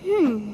Hmm.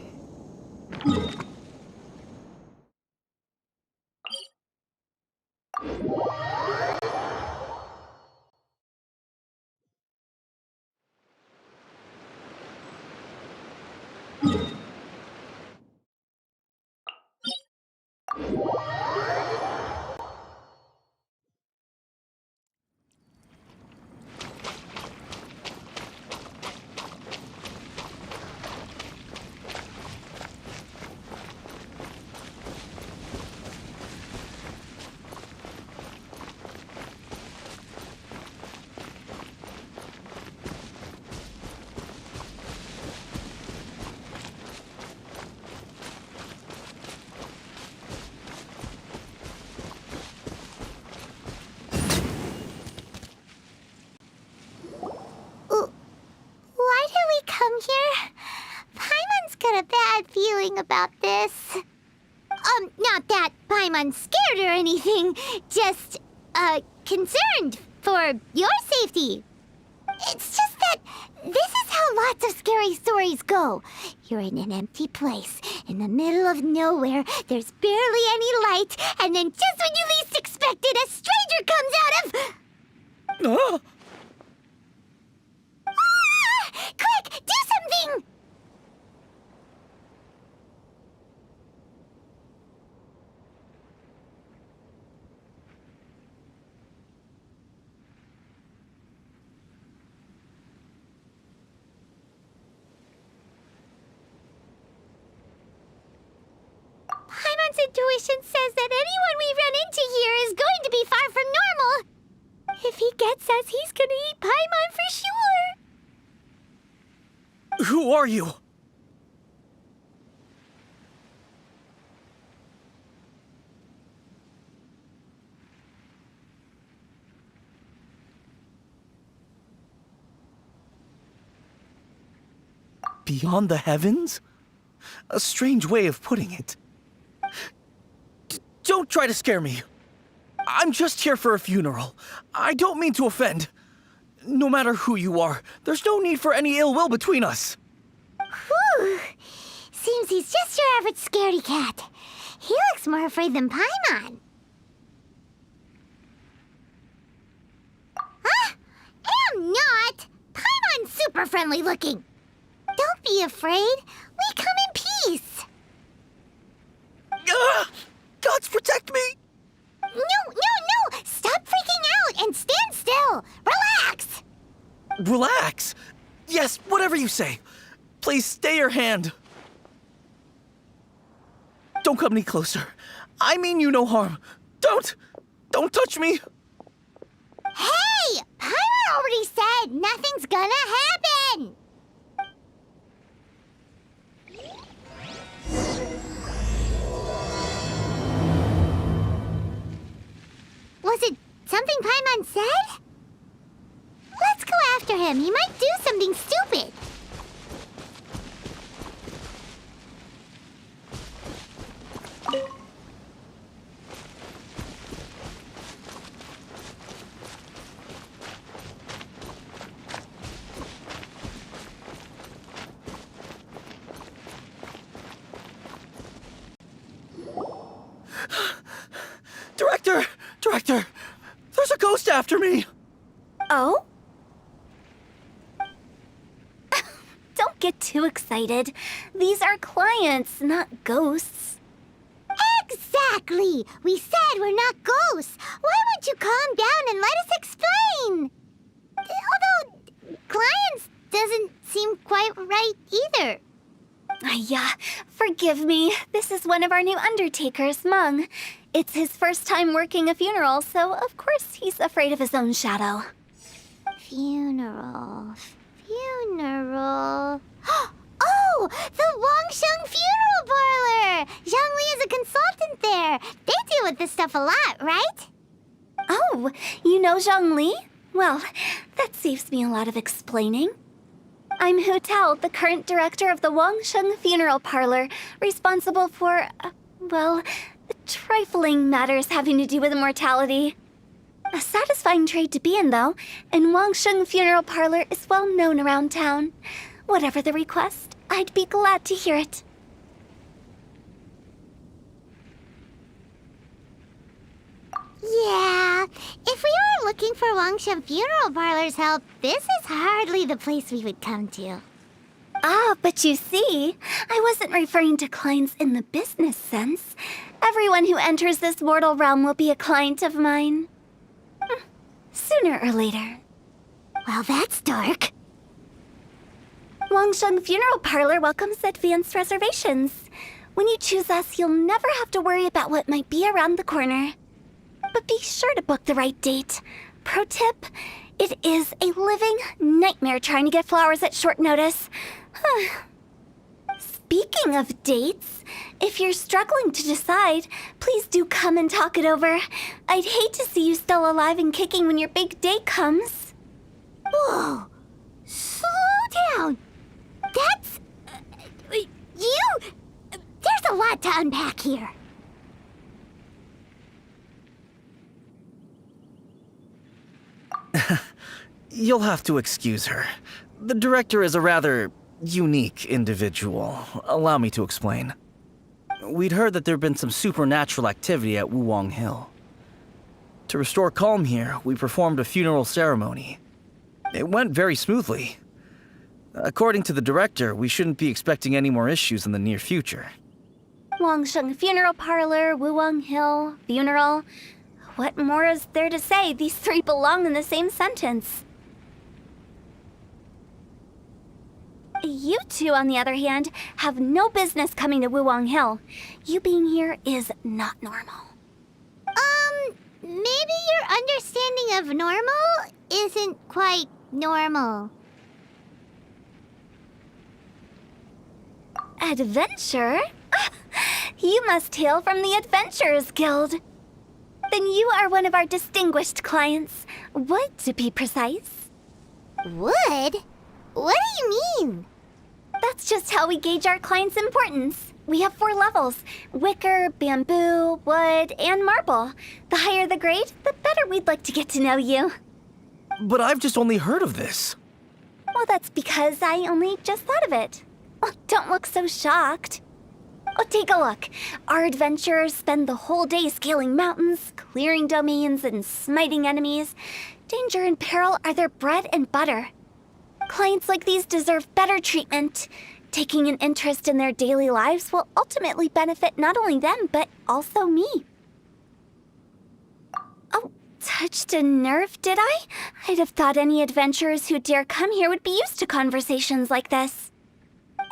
Why did we come here? Paimon's got a bad feeling about this. Not that Paimon's scared or anything, just, concerned for your safety. It's just that this is how lots of scary stories go. You're in an empty place, in the middle of nowhere, there's barely any light, and then just when you least expect it, a stranger comes out of... Quick, do something! Paimon's intuition says that anyone we run into here is going to be far from normal. If he gets us, he's gonna eat Paimon for sure. Who are you? Beyond the heavens? A strange way of putting it. Don't try to scare me. I'm just here for a funeral. I don't mean to offend. No matter who you are, there's no need for any ill will between us. Whew. Seems he's just your average scaredy cat. He looks more afraid than Paimon. Huh? I'm not! Paimon's super friendly looking. Don't be afraid. We come in peace. Gods protect me! No! Stop freaking out and stand still. Relax. Relax. Yes, whatever you say. Please stay your hand. Don't come any closer. I mean you no harm. Don't touch me. Hey! Paimon already said nothing's gonna happen. Was it something Paimon said? Let's go after him. He might do something stupid. Director! There's a ghost after me! Oh? Don't get too excited. These are clients, not ghosts. Exactly! We said we're not ghosts. Why won't you calm down and let us explain? Although, clients doesn't seem quite right either. Yeah, forgive me. This is one of our new undertakers, Meng. It's his first time working a funeral, so of course he's afraid of his own shadow. Funeral. Oh! The Wangsheng Funeral Parlor! Zhangli is a consultant there. They deal with this stuff a lot, right? Oh, you know Zhangli? Well, that saves me a lot of explaining. I'm Hu Tao, the current director of the Wangsheng Funeral Parlor, responsible for, well, trifling matters having to do with immortality. A satisfying trade to be in, though, and Wangsheng Funeral Parlor is well known around town. Whatever the request, I'd be glad to hear it. Yeah, if we were looking for Wangsheng Funeral Parlor's help, this is hardly the place we would come to. Ah, but you see, I wasn't referring to clients in the business sense. Everyone who enters this mortal realm will be a client of mine. Sooner or later. Well, that's dark. Wangsheng Funeral Parlor welcomes advanced reservations. When you choose us, you'll never have to worry about what might be around the corner. But be sure to book the right date. Pro tip, it is a living nightmare trying to get flowers at short notice. Speaking of dates, if you're struggling to decide, please do come and talk it over. I'd hate to see you still alive and kicking when your big day comes. Whoa! Slow down! That's... There's a lot to unpack here. You'll have to excuse her. The director is a rather unique individual. Allow me to explain. We'd heard that there'd been some supernatural activity at Wuwang Hill. To restore calm here, we performed a funeral ceremony. It went very smoothly. According to the director, we shouldn't be expecting any more issues in the near future. Wangsheng Funeral Parlor, Wuwang Hill, funeral. What more is there to say? These three belong in the same sentence. You two, on the other hand, have no business coming to Wuwang Hill. You being here is not normal. Maybe your understanding of normal isn't quite normal. Adventure? You must hail from the Adventurers Guild. Then you are one of our distinguished clients. Wood, to be precise. Wood? What do you mean? That's just how we gauge our clients' importance. We have 4 levels: wicker, bamboo, wood, and marble. The higher the grade, the better we'd like to get to know you. But I've just only heard of this. Well, that's because I only just thought of it. Oh, don't look so shocked. Oh, take a look. Our adventurers spend the whole day scaling mountains, clearing domains, and smiting enemies. Danger and peril are their bread and butter. Clients like these deserve better treatment. Taking an interest in their daily lives will ultimately benefit not only them, but also me. Oh, touched a nerve, did I? I'd have thought any adventurers who dare come here would be used to conversations like this.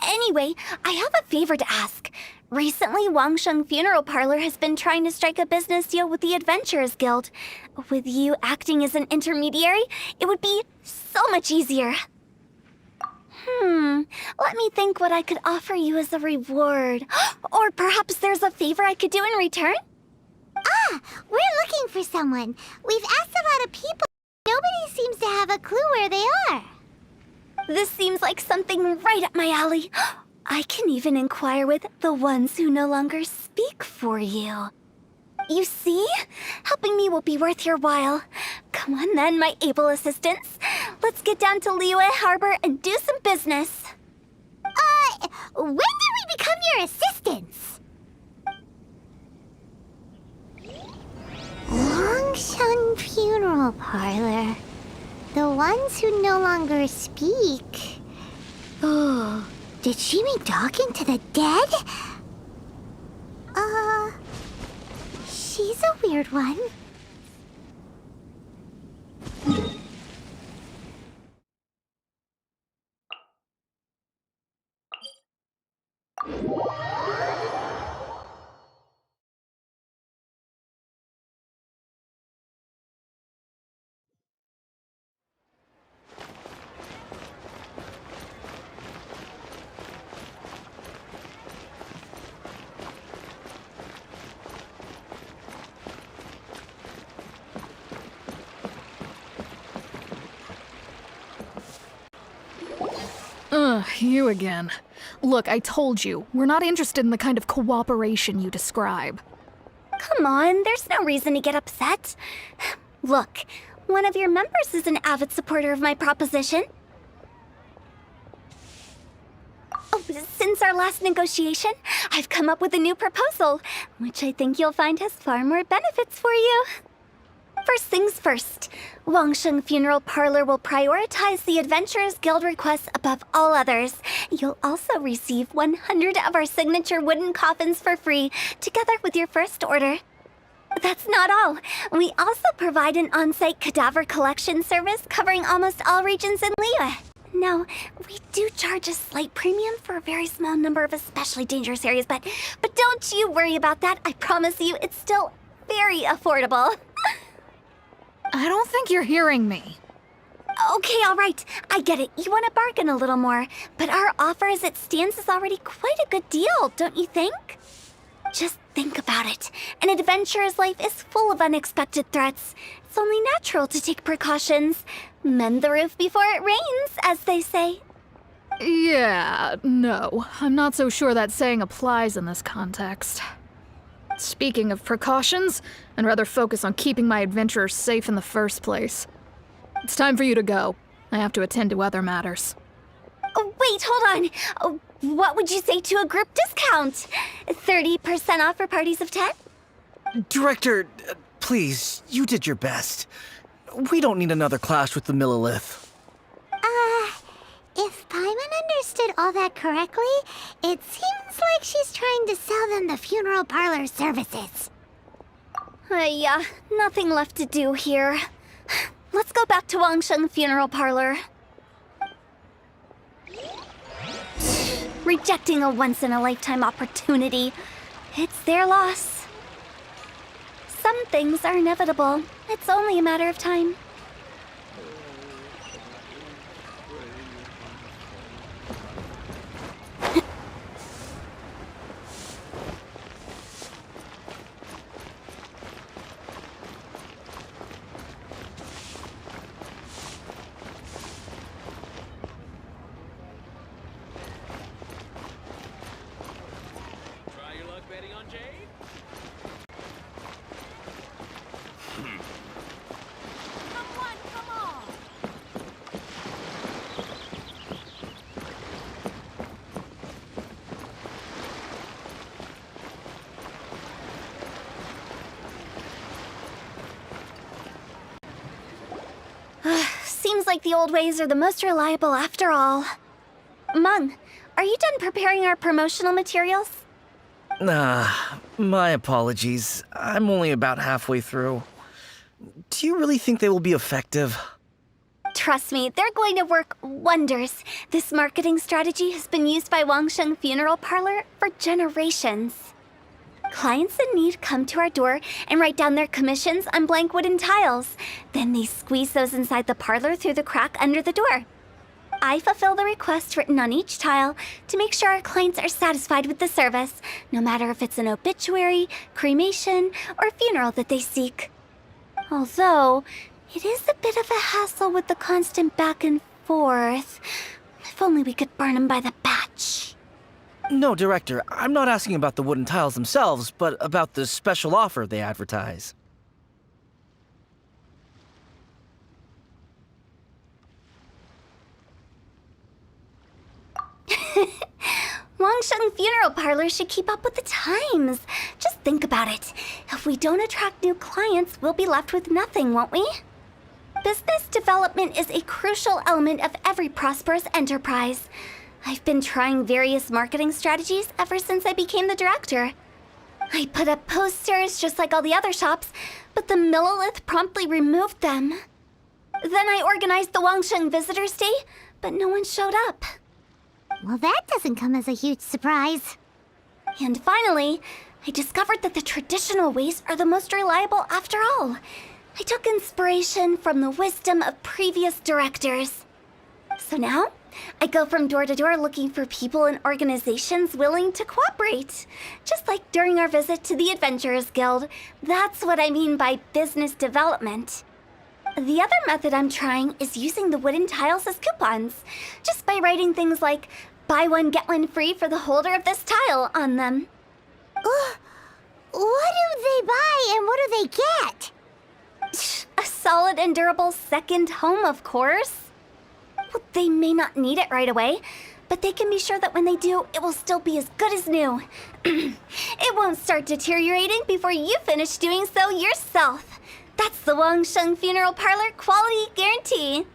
Anyway, I have a favor to ask. Recently, Wangsheng Funeral Parlor has been trying to strike a business deal with the Adventurers Guild. With you acting as an intermediary, it would be so much easier. Let me think what I could offer you as a reward. Or perhaps there's a favor I could do in return? Ah, we're looking for someone. We've asked a lot of people. Nobody seems to have a clue where they are. This seems like something right up my alley. I can even inquire with the ones who no longer speak for you. You see? Helping me will be worth your while. Come on then, my able assistants. Let's get down to Liyue Harbor and do some business. When did we become your assistants? Wangsheng Funeral Parlor. The ones who no longer speak. Oh, did she mean talking to the dead? She's a weird one. You again. Look, I told you, we're not interested in the kind of cooperation you describe. Come on, there's no reason to get upset. Look, one of your members is an avid supporter of my proposition. Oh, Since our last negotiation, I've come up with a new proposal, which I think you'll find has far more benefits for you. First things first, Wangsheng Funeral Parlor will prioritize the Adventurers Guild requests above all others. You'll also receive 100 of our signature wooden coffins for free, together with your first order. That's not all. We also provide an on-site cadaver collection service covering almost all regions in Liyue. Now, we do charge a slight premium for a very small number of especially dangerous areas, but don't you worry about that. I promise you, it's still very affordable. I don't think you're hearing me. Okay, all right. I get it. You want to bargain a little more, but our offer as it stands is already quite a good deal, don't you think? Just think about it. An adventurer's life is full of unexpected threats. It's only natural to take precautions. Mend the roof before it rains, as they say. Yeah, no. I'm not so sure that saying applies in this context. Speaking of precautions, I'd rather focus on keeping my adventurers safe in the first place. It's time for you to go. I have to attend to other matters. Oh, wait, hold on. Oh, what would you say to a group discount? 30% off for parties of 10? Director, please, you did your best. We don't need another clash with the Millilith. If Paimon understood all that correctly, it seems like she's trying to sell them the funeral parlor services. Nothing left to do here. Let's go back to Wangsheng Funeral Parlor. Rejecting a once-in-a-lifetime opportunity. It's their loss. Some things are inevitable. It's only a matter of time. Seems like the old ways are the most reliable after all. Meng, are you done preparing our promotional materials? My apologies. I'm only about halfway through. Do you really think they will be effective? Trust me, they're going to work wonders. This marketing strategy has been used by Wangsheng Funeral Parlor for generations. Clients in need come to our door and write down their commissions on blank wooden tiles. Then they squeeze those inside the parlor through the crack under the door. I fulfill the request written on each tile to make sure our clients are satisfied with the service, no matter if it's an obituary, cremation, or funeral that they seek. Although, it is a bit of a hassle with the constant back and forth. If only we could burn them by the batch. No, Director, I'm not asking about the wooden tiles themselves, but about the special offer they advertise. Wangsheng Funeral Parlor should keep up with the times. Just think about it. If we don't attract new clients, we'll be left with nothing, won't we? Business development is a crucial element of every prosperous enterprise. I've been trying various marketing strategies ever since I became the director. I put up posters just like all the other shops, but the Millilith promptly removed them. Then I organized the Wangsheng Visitors Day, but no one showed up. Well, that doesn't come as a huge surprise. And finally, I discovered that the traditional ways are the most reliable after all. I took inspiration from the wisdom of previous directors. So now, I go from door to door looking for people and organizations willing to cooperate. Just like during our visit to the Adventurers Guild. That's what I mean by business development. The other method I'm trying is using the wooden tiles as coupons. Just by writing things like, buy one, get one free for the holder of this tile on them. What do they buy and what do they get? A solid and durable second home, of course. Well, they may not need it right away, but they can be sure that when they do, it will still be as good as new. It won't start deteriorating before you finish doing so yourself. That's the Wangsheng Funeral Parlor quality guarantee.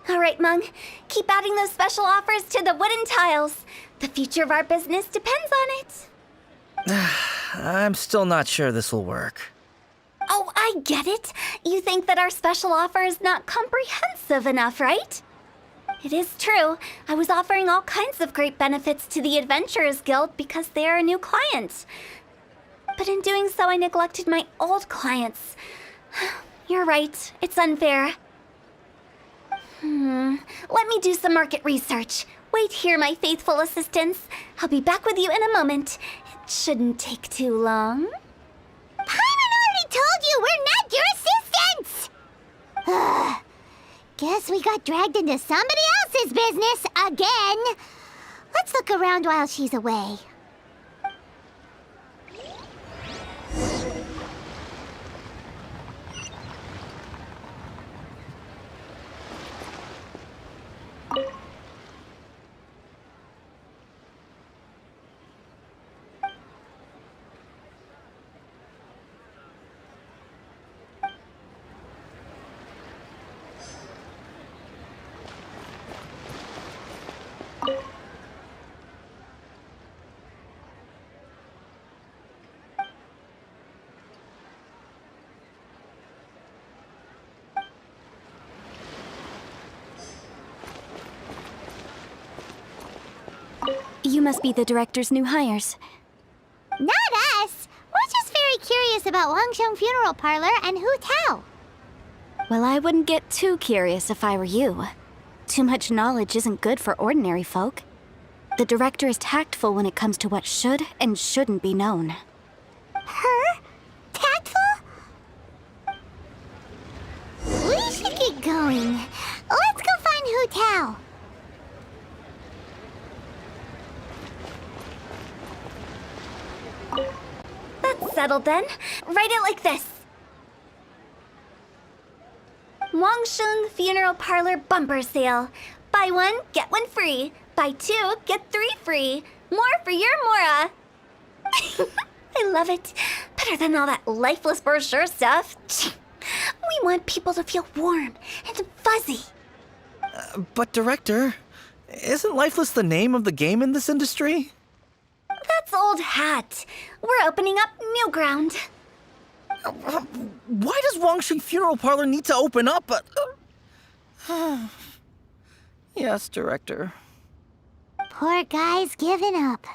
All right, Meng. Keep adding those special offers to the wooden tiles. The future of our business depends on it. I'm still not sure this will work. Oh, I get it. You think that our special offer is not comprehensive enough, right? It is true. I was offering all kinds of great benefits to the Adventurers Guild because they are a new client. But in doing so, I neglected my old clients. You're right. It's unfair. Let me do some market research. Wait here, my faithful assistants. I'll be back with you in a moment. It shouldn't take too long. Paimon already told you we're not your assistants! Guess we got dragged into somebody else's business again. Let's look around while she's away. You must be the director's new hires. Not us! We're just very curious about Wangsheng Funeral Parlor and Hu Tao. Well, I wouldn't get too curious if I were you. Too much knowledge isn't good for ordinary folk. The director is tactful when it comes to what should and shouldn't be known. Her? Tactful? We should get going. Let's go find Hu Tao. That's settled then. Write it like this. Wangsheng Funeral Parlor Bumper Sale. Buy one, get one free. Buy two, get three free. More for your Mora. I love it. Better than all that lifeless brochure stuff. We want people to feel warm and fuzzy. But Director, isn't Lifeless the name of the game in this industry? That's old hat. We're opening up new ground. Why does Wangsheng Funeral Parlor need to open up? Yes, Director. Poor guy's given up.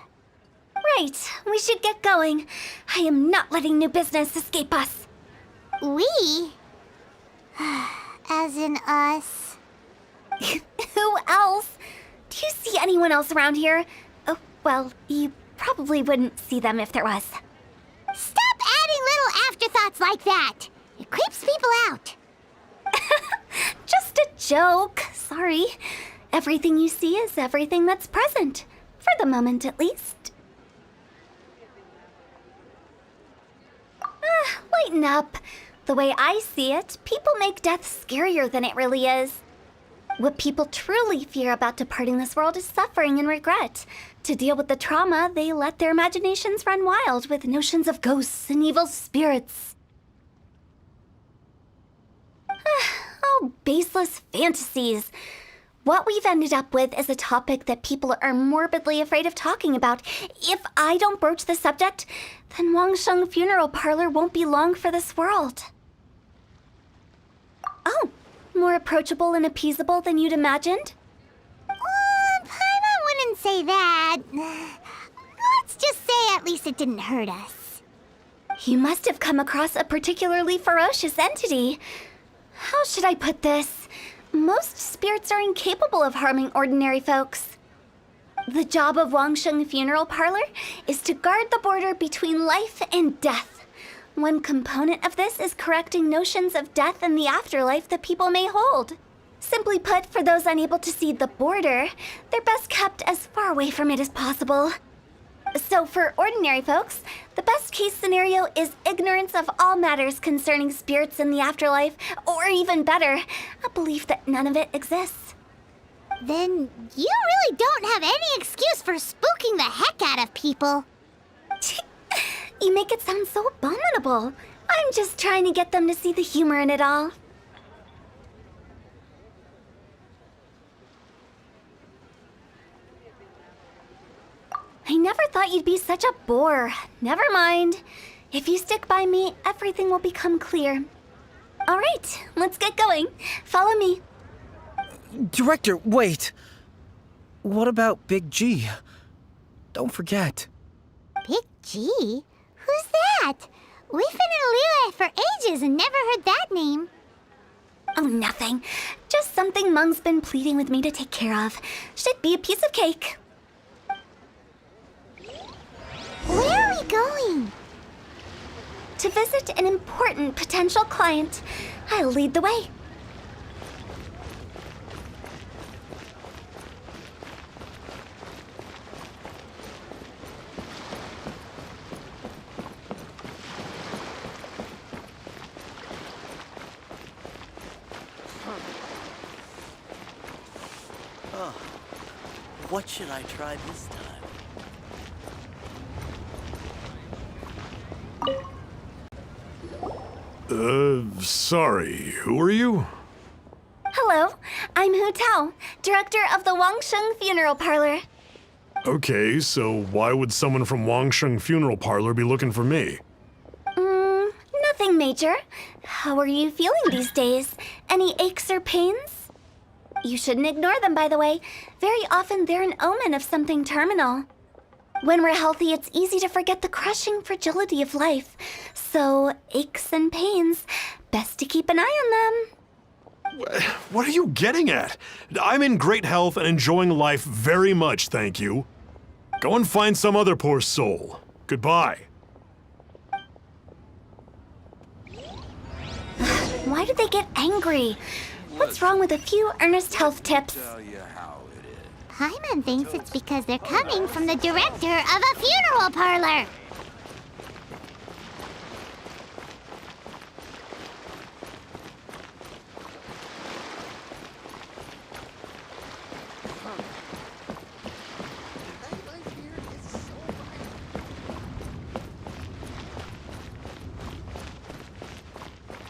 Right, we should get going. I am not letting new business escape us. We? As in us. Who else? Do you see anyone else around here? Oh, well, you probably wouldn't see them if there was. Stop adding little afterthoughts like that. It creeps people out. Just a joke. Sorry. Everything you see is everything that's present. For the moment, at least. Lighten up. The way I see it, people make death scarier than it really is. What people truly fear about departing this world is suffering and regret. To deal with the trauma, they let their imaginations run wild with notions of ghosts and evil spirits. Oh, baseless fantasies. What we've ended up with is a topic that people are morbidly afraid of talking about. If I don't broach the subject, then Wangsheng Funeral Parlor won't be long for this world. Oh, more approachable and appeasable than you'd imagined? Paimon wouldn't say that. Let's just say at least it didn't hurt us. You must have come across a particularly ferocious entity. How should I put this? Most spirits are incapable of harming ordinary folks. The job of Wangsheng Funeral Parlor is to guard the border between life and death. One component of this is correcting notions of death and the afterlife that people may hold. Simply put, for those unable to see the border, they're best kept as far away from it as possible. So for ordinary folks, the best case scenario is ignorance of all matters concerning spirits in the afterlife, or even better, a belief that none of it exists. Then you really don't have any excuse for spooking the heck out of people. You make it sound so abominable. I'm just trying to get them to see the humor in it all. I never thought you'd be such a bore. Never mind. If you stick by me, everything will become clear. All right, let's get going. Follow me. Director, wait! What about Big G? Don't forget. Big G? Who's that? We've been in Liyue for ages and never heard that name. Oh, nothing. Just something Meng's been pleading with me to take care of. Should be a piece of cake. Where are we going? To visit an important potential client. I'll lead the way. What should I try this time? Sorry, who are you? Hello, I'm Hu Tao, director of the Wangsheng Funeral Parlor. Okay, so why would someone from Wangsheng Funeral Parlor be looking for me? Nothing major. How are you feeling these days? Any aches or pains? You shouldn't ignore them, by the way. Very often they're an omen of something terminal. When we're healthy, it's easy to forget the crushing fragility of life. So, aches and pains, best to keep an eye on them. What are you getting at? I'm in great health and enjoying life very much, thank you. Go and find some other poor soul. Goodbye. Why do they get angry? What's wrong with a few earnest health tips? Paimon thinks it's because they're coming from the director of a funeral parlor.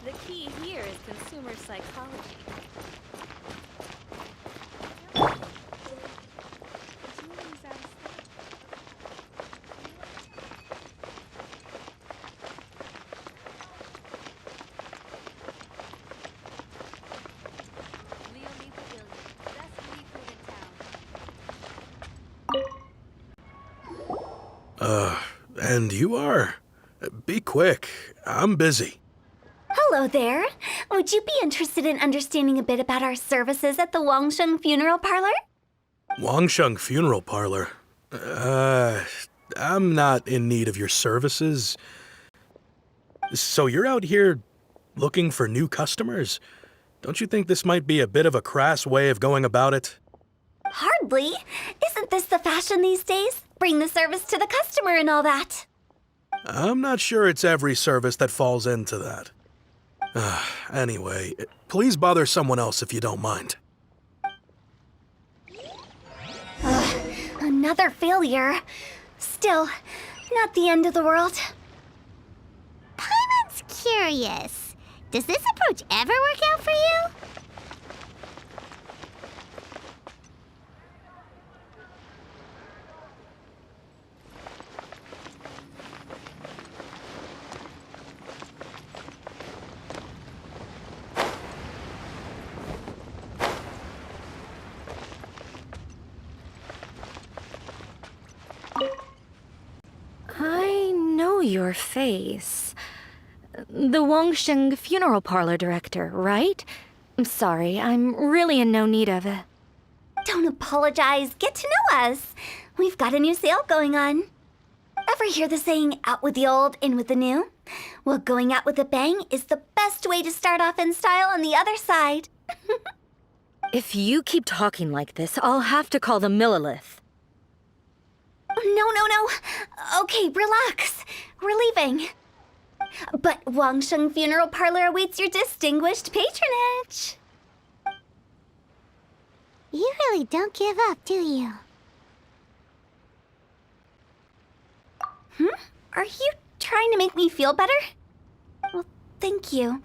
The key here is consumer psychology. And you are? Be quick. I'm busy. Hello there. Would you be interested in understanding a bit about our services at the Wangsheng Funeral Parlor? Wangsheng Funeral Parlor? I'm not in need of your services. So you're out here looking for new customers? Don't you think this might be a bit of a crass way of going about it? Hardly. Isn't this the fashion these days? Bring the service to the customer and all that. I'm not sure it's every service that falls into that. Anyway, please bother someone else if you don't mind. Another failure. Still, not the end of the world. Paimon's curious. Does this approach ever work out for you? I know your face. The Wangsheng Funeral Parlor director, right? I'm sorry, I'm really in no need of it. Don't apologize. Get to know us. We've got a new sale going on. Ever hear the saying, out with the old, in with the new? Well, going out with a bang is the best way to start off in style on the other side. If you keep talking like this, I'll have to call the Millilith. No. Okay, relax. We're leaving. But Wangsheng Funeral Parlor awaits your distinguished patronage. You really don't give up, do you? Are you trying to make me feel better? Well, thank you.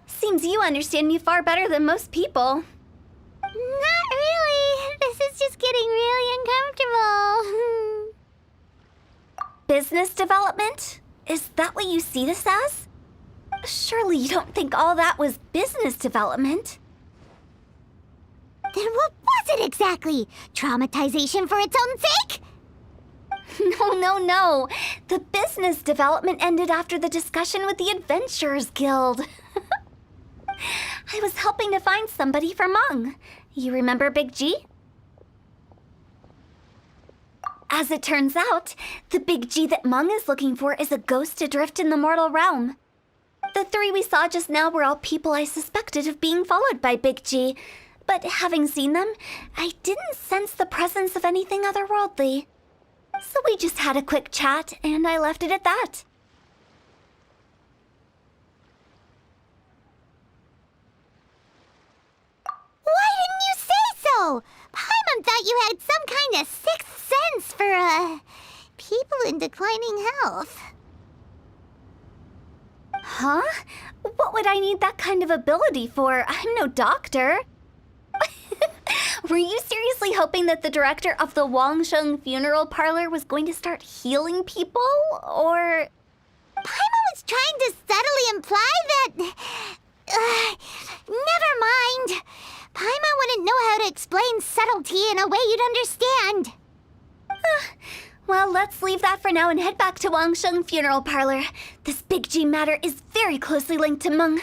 Seems you understand me far better than most people. Not really. This is just getting really uncomfortable. Business development? Is that what you see this as? Surely you don't think all that was business development. Then what was it exactly? Traumatization for its own sake? No. The business development ended after the discussion with the Adventurers Guild. I was helping to find somebody for Meng. You remember Big G? As it turns out, the Big G that Meng is looking for is a ghost adrift in the mortal realm. The three we saw just now were all people I suspected of being followed by Big G, but having seen them, I didn't sense the presence of anything otherworldly. So we just had a quick chat, and I left it at that. Why didn't you say so? Paimon thought you had some kind of sixth sense for, people in declining health. Huh? What would I need that kind of ability for? I'm no doctor. Were you seriously hoping that the director of the Wangsheng Funeral Parlor was going to start healing people, or...? Paimon was trying to subtly imply that... never mind. Paimon wouldn't know how to explain subtlety in a way you'd understand. Well, let's leave that for now and head back to Wangsheng Funeral Parlor. This Big G matter is very closely linked to Meng.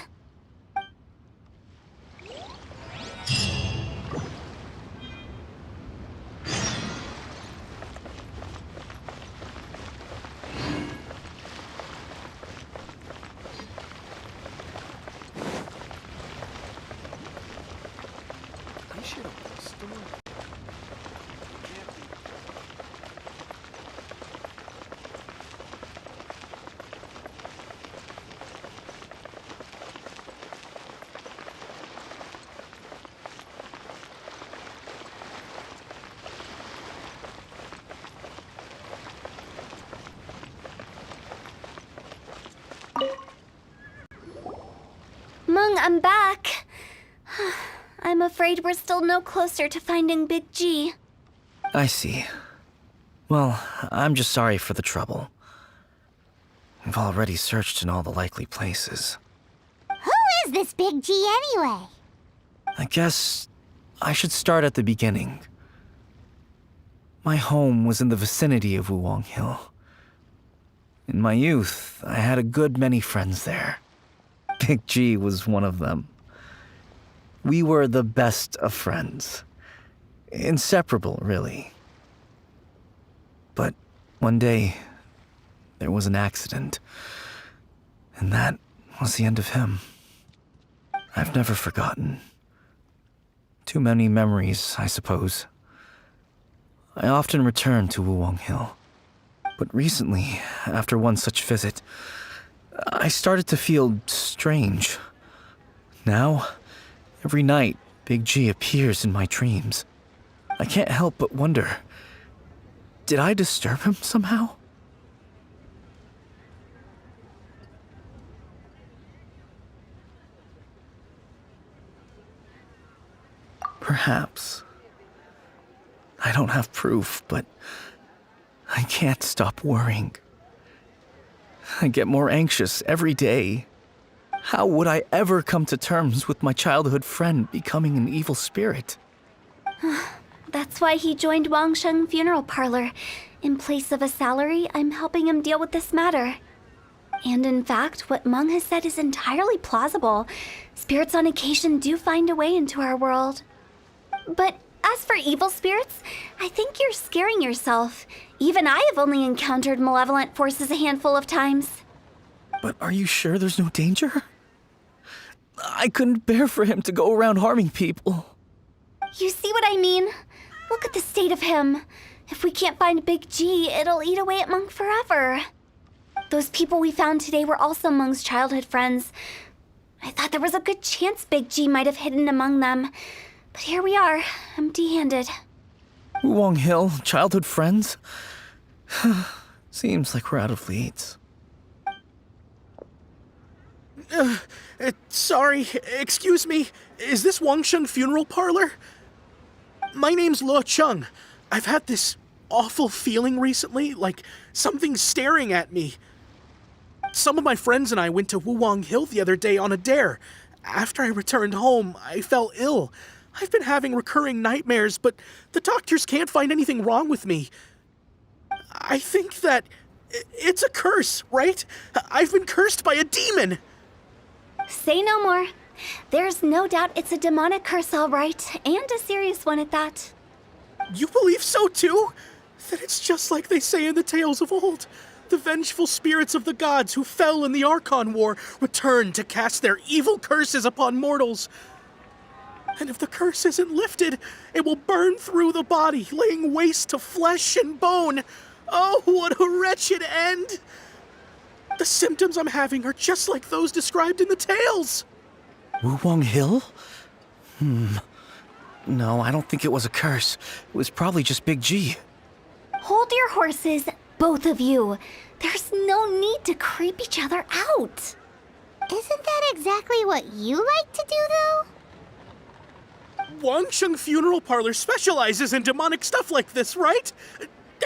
Meng, I'm back. I'm afraid we're still no closer to finding Big G. I see. Well, I'm just sorry for the trouble. We've already searched in all the likely places. Who is this Big G anyway? I guess I should start at the beginning. My home was in the vicinity of Wuwang Hill. In my youth, I had a good many friends there. Big G was one of them. We were the best of friends. Inseparable, really. But one day, there was an accident. And that was the end of him. I've never forgotten. Too many memories, I suppose. I often return to Wuwang Hill. But recently, after one such visit, I started to feel strange. Now, every night, Big G appears in my dreams. I can't help but wonder, did I disturb him somehow? Perhaps. I don't have proof, but I can't stop worrying. I get more anxious every day. How would I ever come to terms with my childhood friend becoming an evil spirit? That's why he joined Wangsheng Funeral Parlor. In place of a salary, I'm helping him deal with this matter. And in fact, what Meng has said is entirely plausible. Spirits on occasion do find a way into our world. But as for evil spirits, I think you're scaring yourself. Even I have only encountered malevolent forces a handful of times. But are you sure there's no danger? I couldn't bear for him to go around harming people. You see what I mean? Look at the state of him. If we can't find Big G, it'll eat away at Meng forever. Those people we found today were also Meng's childhood friends. I thought there was a good chance Big G might have hidden among them. But here we are, empty-handed. Wuwang Hill, childhood friends? Seems like we're out of leads. Sorry, excuse me. Is this Wangsheng Funeral Parlor? My name's Luo Chung. I've had this awful feeling recently, like something's staring at me. Some of my friends and I went to Wuwang Hill the other day on a dare. After I returned home, I fell ill. I've been having recurring nightmares, but the doctors can't find anything wrong with me. I think that it's a curse, right? I've been cursed by a demon. Say no more. There's no doubt it's a demonic curse, all right, and a serious one at that. You believe so too? Then it's just like they say in the tales of old. The vengeful spirits of the gods who fell in the Archon War return to cast their evil curses upon mortals. And if the curse isn't lifted, it will burn through the body, laying waste to flesh and bone. Oh, what a wretched end! The symptoms I'm having are just like those described in the tales. Wuwang Hill? No, I don't think it was a curse. It was probably just Big G. Hold your horses, both of you. There's no need to creep each other out. Isn't that exactly what you like to do, though? Wangsheng Funeral Parlor specializes in demonic stuff like this, right?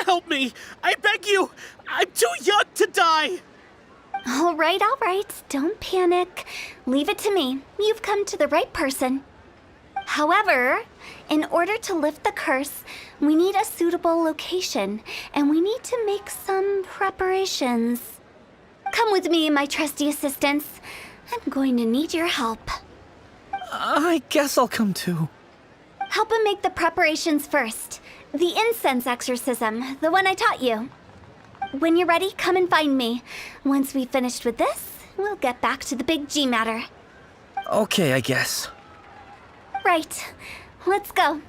Help me. I beg you. I'm too young to die. All right. Don't panic. Leave it to me. You've come to the right person. However, in order to lift the curse, we need a suitable location, and we need to make some preparations. Come with me, my trusty assistants. I'm going to need your help. I guess I'll come too. Help him make the preparations first. The incense exorcism, the one I taught you. When you're ready, come and find me. Once we've finished with this, we'll get back to the Big G matter. Okay, I guess. Right. Let's go.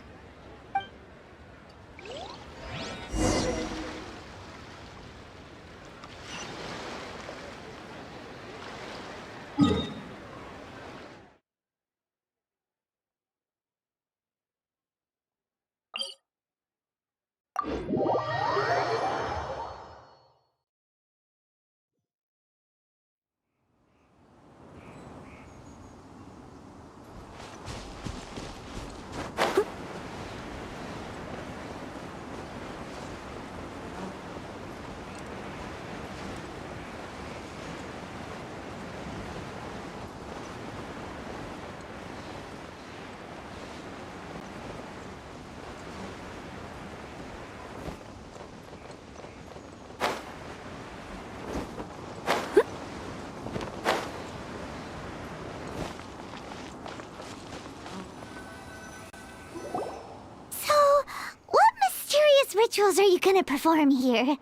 Rituals are you gonna perform here?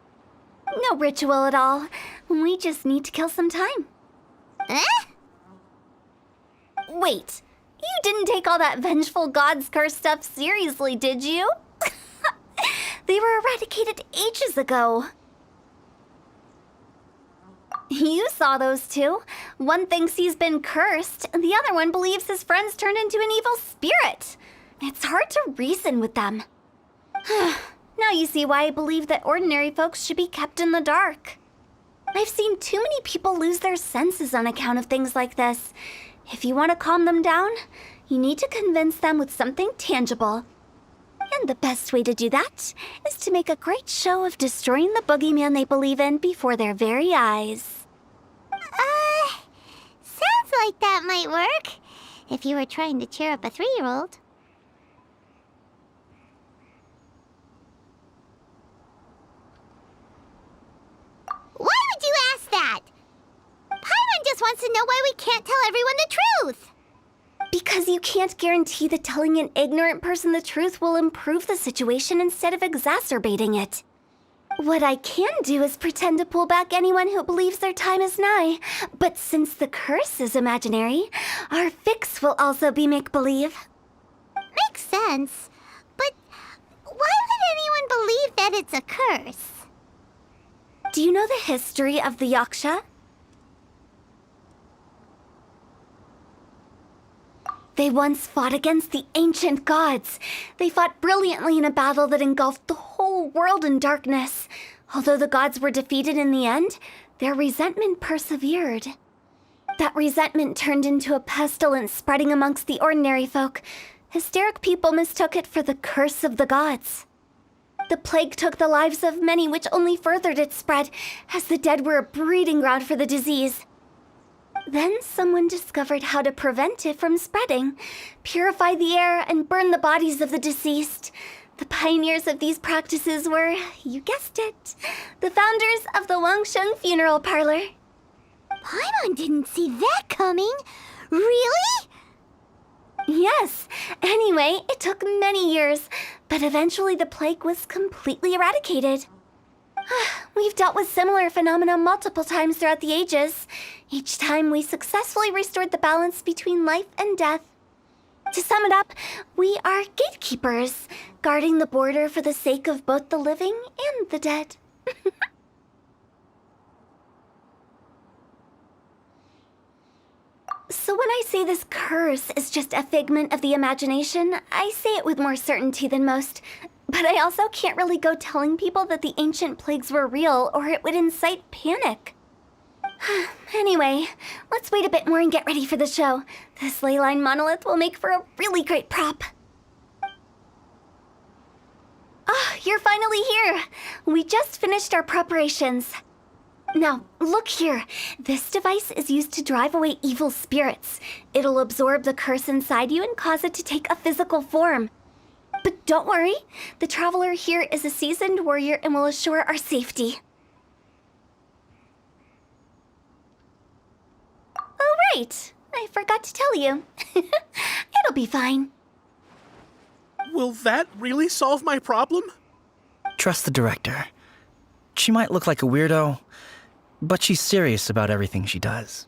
No ritual at all. We just need to kill some time. Eh? Wait, you didn't take all that vengeful god's curse stuff seriously, did you? They were eradicated ages ago. You saw those two. One thinks he's been cursed, and the other one believes his friends turned into an evil spirit. It's hard to reason with them. Now you see why I believe that ordinary folks should be kept in the dark. I've seen too many people lose their senses on account of things like this. If you want to calm them down, you need to convince them with something tangible. And the best way to do that is to make a great show of destroying the boogeyman they believe in before their very eyes. Sounds like that might work. If you were trying to cheer up a 3-year-old. Why would you ask that? Paimon just wants to know why we can't tell everyone the truth. Because you can't guarantee that telling an ignorant person the truth will improve the situation instead of exacerbating it. What I can do is pretend to pull back anyone who believes their time is nigh. But since the curse is imaginary, our fix will also be make-believe. Makes sense. But why would anyone believe that it's a curse. Do you know the history of the Yaksha? They once fought against the ancient gods. They fought brilliantly in a battle that engulfed the whole world in darkness. Although the gods were defeated in the end, their resentment persevered. That resentment turned into a pestilence spreading amongst the ordinary folk. Hysteric people mistook it for the curse of the gods. The plague took the lives of many, which only furthered its spread, as the dead were a breeding ground for the disease. Then someone discovered how to prevent it from spreading, purify the air, and burn the bodies of the deceased. The pioneers of these practices were, you guessed it, the founders of the Wangsheng funeral parlor. Paimon didn't see that coming. Really? Yes. Anyway, it took many years, but eventually the plague was completely eradicated. We've dealt with similar phenomena multiple times throughout the ages. Each time we successfully restored the balance between life and death. To sum it up, we are gatekeepers, guarding the border for the sake of both the living and the dead. So when I say this curse is just a figment of the imagination, I say it with more certainty than most. But I also can't really go telling people that the ancient plagues were real, or it would incite panic. Anyway, let's wait a bit more and get ready for the show. This ley line monolith will make for a really great prop. Ah, you're finally here! We just finished our preparations. Now, look here. This device is used to drive away evil spirits. It'll absorb the curse inside you and cause it to take a physical form. But don't worry, the traveler here is a seasoned warrior and will assure our safety. Oh, right. I forgot to tell you. It'll be fine. Will that really solve my problem? Trust the director. She might look like a weirdo, but she's serious about everything she does.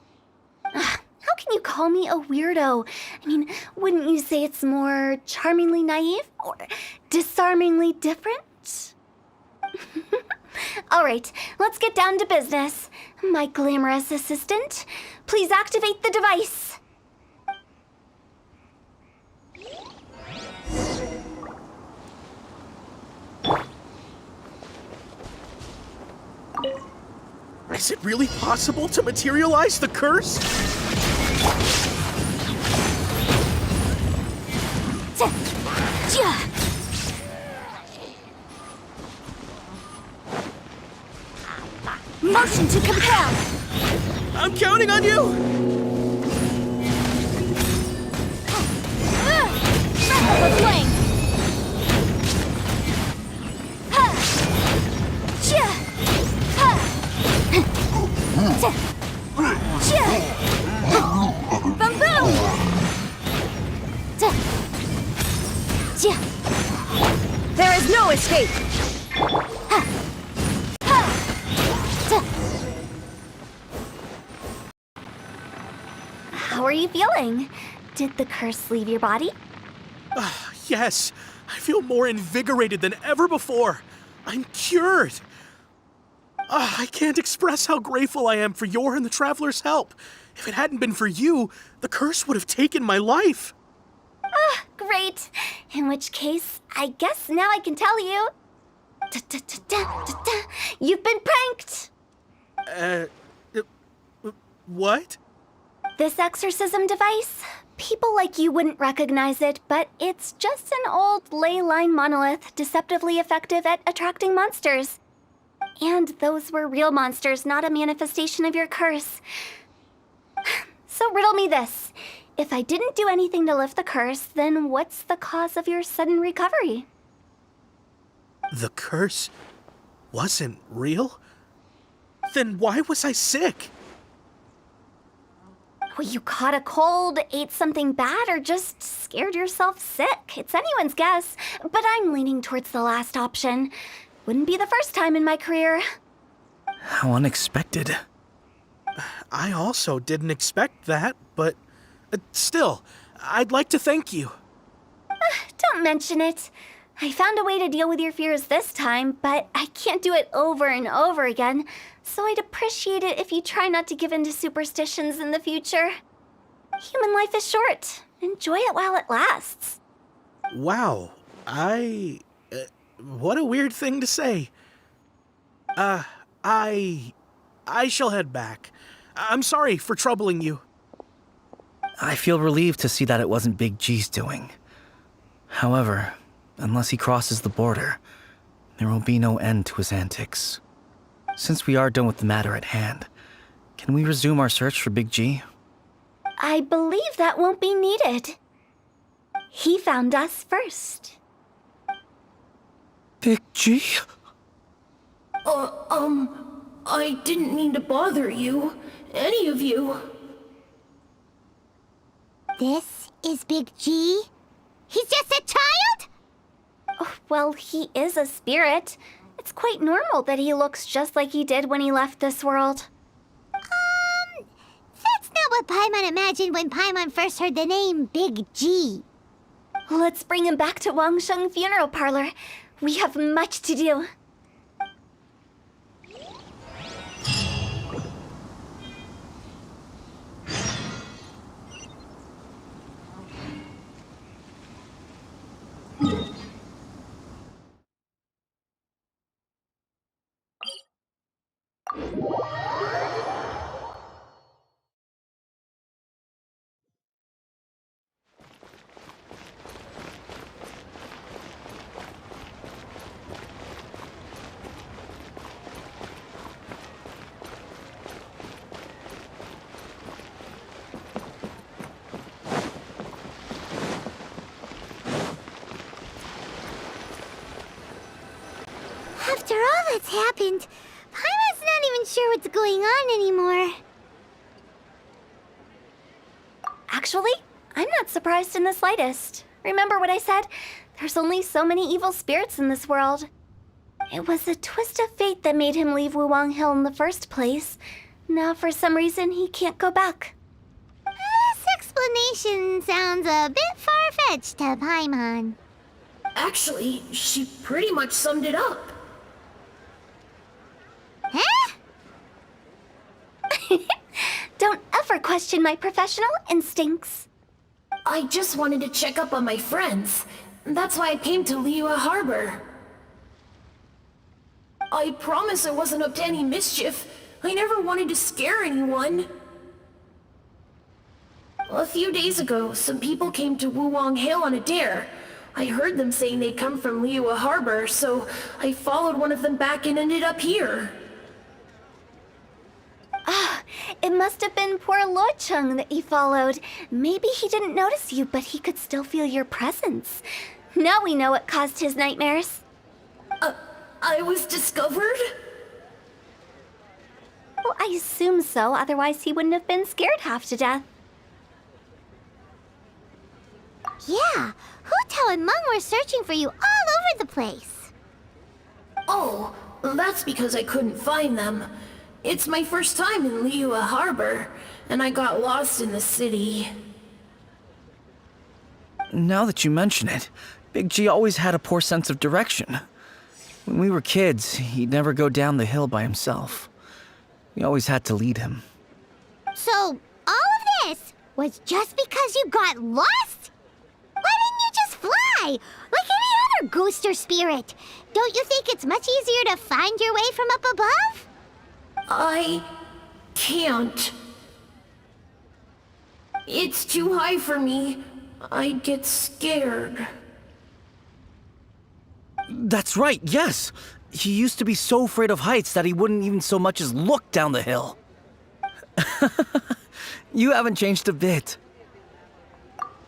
How can you call me a weirdo? I mean, wouldn't you say it's more charmingly naive or disarmingly different? All right, let's get down to business. My glamorous assistant, please activate the device. Is it really possible to materialize the curse? Motion to compel. I'm counting on you! Breath of a flame. Boom boom! There is no escape! How are you feeling? Did the curse leave your body? Yes, I feel more invigorated than ever before. I'm cured. I can't express how grateful I am for your and the Traveler's help. If it hadn't been for you, the curse would have taken my life. Great. In which case, I guess now I can tell you. You've been pranked! What? This exorcism device, people like you wouldn't recognize it, but it's just an old ley line monolith deceptively effective at attracting monsters. And those were real monsters, not a manifestation of your curse. So riddle me this. If I didn't do anything to lift the curse, then what's the cause of your sudden recovery? The curse wasn't real? Then why was I sick? Well, you caught a cold, ate something bad, or just scared yourself sick. It's anyone's guess, but I'm leaning towards the last option. Wouldn't be the first time in my career. How unexpected. I also didn't expect that, but still, I'd like to thank you. Don't mention it. I found a way to deal with your fears this time, but I can't do it over and over again, so I'd appreciate it if you try not to give in to superstitions in the future. Human life is short. Enjoy it while it lasts. Wow, what a weird thing to say. I shall head back. I'm sorry for troubling you. I feel relieved to see that it wasn't Big G's doing. However, unless he crosses the border, there will be no end to his antics. Since we are done with the matter at hand, can we resume our search for Big G? I believe that won't be needed. He found us first. Big G? I didn't mean to bother you. Any of you. This is Big G? He's just a child? Oh, well, he is a spirit. It's quite normal that he looks just like he did when he left this world. That's not what Paimon imagined when Paimon first heard the name Big G. Let's bring him back to Wangsheng Funeral Parlor. We have much to do. After all that's happened, Paimon's not even sure what's going on anymore. Actually, I'm not surprised in the slightest. Remember what I said? There's only so many evil spirits in this world. It was a twist of fate that made him leave Wuwang Hill in the first place. Now, for some reason, he can't go back. This explanation sounds a bit far-fetched to Paimon. Actually, she pretty much summed it up. Huh? Don't ever question my professional instincts. I just wanted to check up on my friends. That's why I came to Liyue Harbor. I promise I wasn't up to any mischief. I never wanted to scare anyone. A few days ago, some people came to Wuwang Hill on a dare. I heard them saying they'd come from Liyue Harbor, so I followed one of them back and ended up here. It must have been poor Luocheng that you followed. Maybe he didn't notice you, but he could still feel your presence. Now we know what caused his nightmares. I was discovered? Well, I assume so, otherwise he wouldn't have been scared half to death. Yeah, Hu Tao and Meng were searching for you all over the place. Oh, that's because I couldn't find them. It's my first time in Liyue Harbor, and I got lost in the city. Now that you mention it, Big G always had a poor sense of direction. When we were kids, he'd never go down the hill by himself. We always had to lead him. So, all of this was just because you got lost? Why didn't you just fly? Like any other ghost or spirit? Don't you think it's much easier to find your way from up above? I can't. It's too high for me. I'd get scared. That's right, yes! He used to be so afraid of heights that he wouldn't even so much as look down the hill. You haven't changed a bit.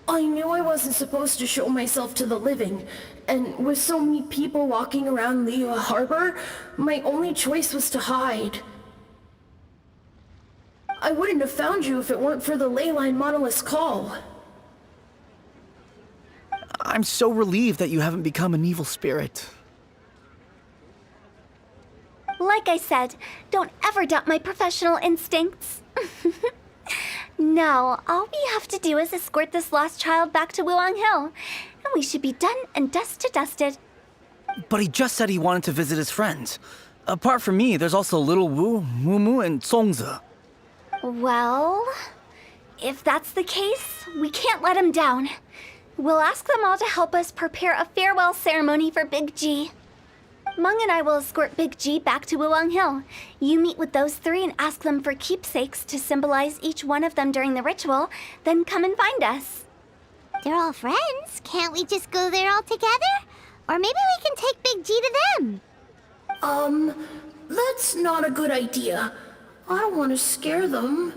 I knew I wasn't supposed to show myself to the living, and with so many people walking around Liyue Harbor, my only choice was to hide. I wouldn't have found you if it weren't for the Leyline Monolith's call. I'm so relieved that you haven't become an evil spirit. Like I said, don't ever doubt my professional instincts. Now, all we have to do is escort this lost child back to Wuwang Hill, and we should be done and dusted. But he just said he wanted to visit his friends. Apart from me, there's also Little Wu, Mumu, and Congzi. Well, if that's the case, we can't let him down. We'll ask them all to help us prepare a farewell ceremony for Big G. Meng and I will escort Big G back to Wuwang Hill. You meet with those three and ask them for keepsakes to symbolize each one of them during the ritual, then come and find us. They're all friends. Can't we just go there all together? Or maybe we can take Big G to them. That's not a good idea. I don't want to scare them.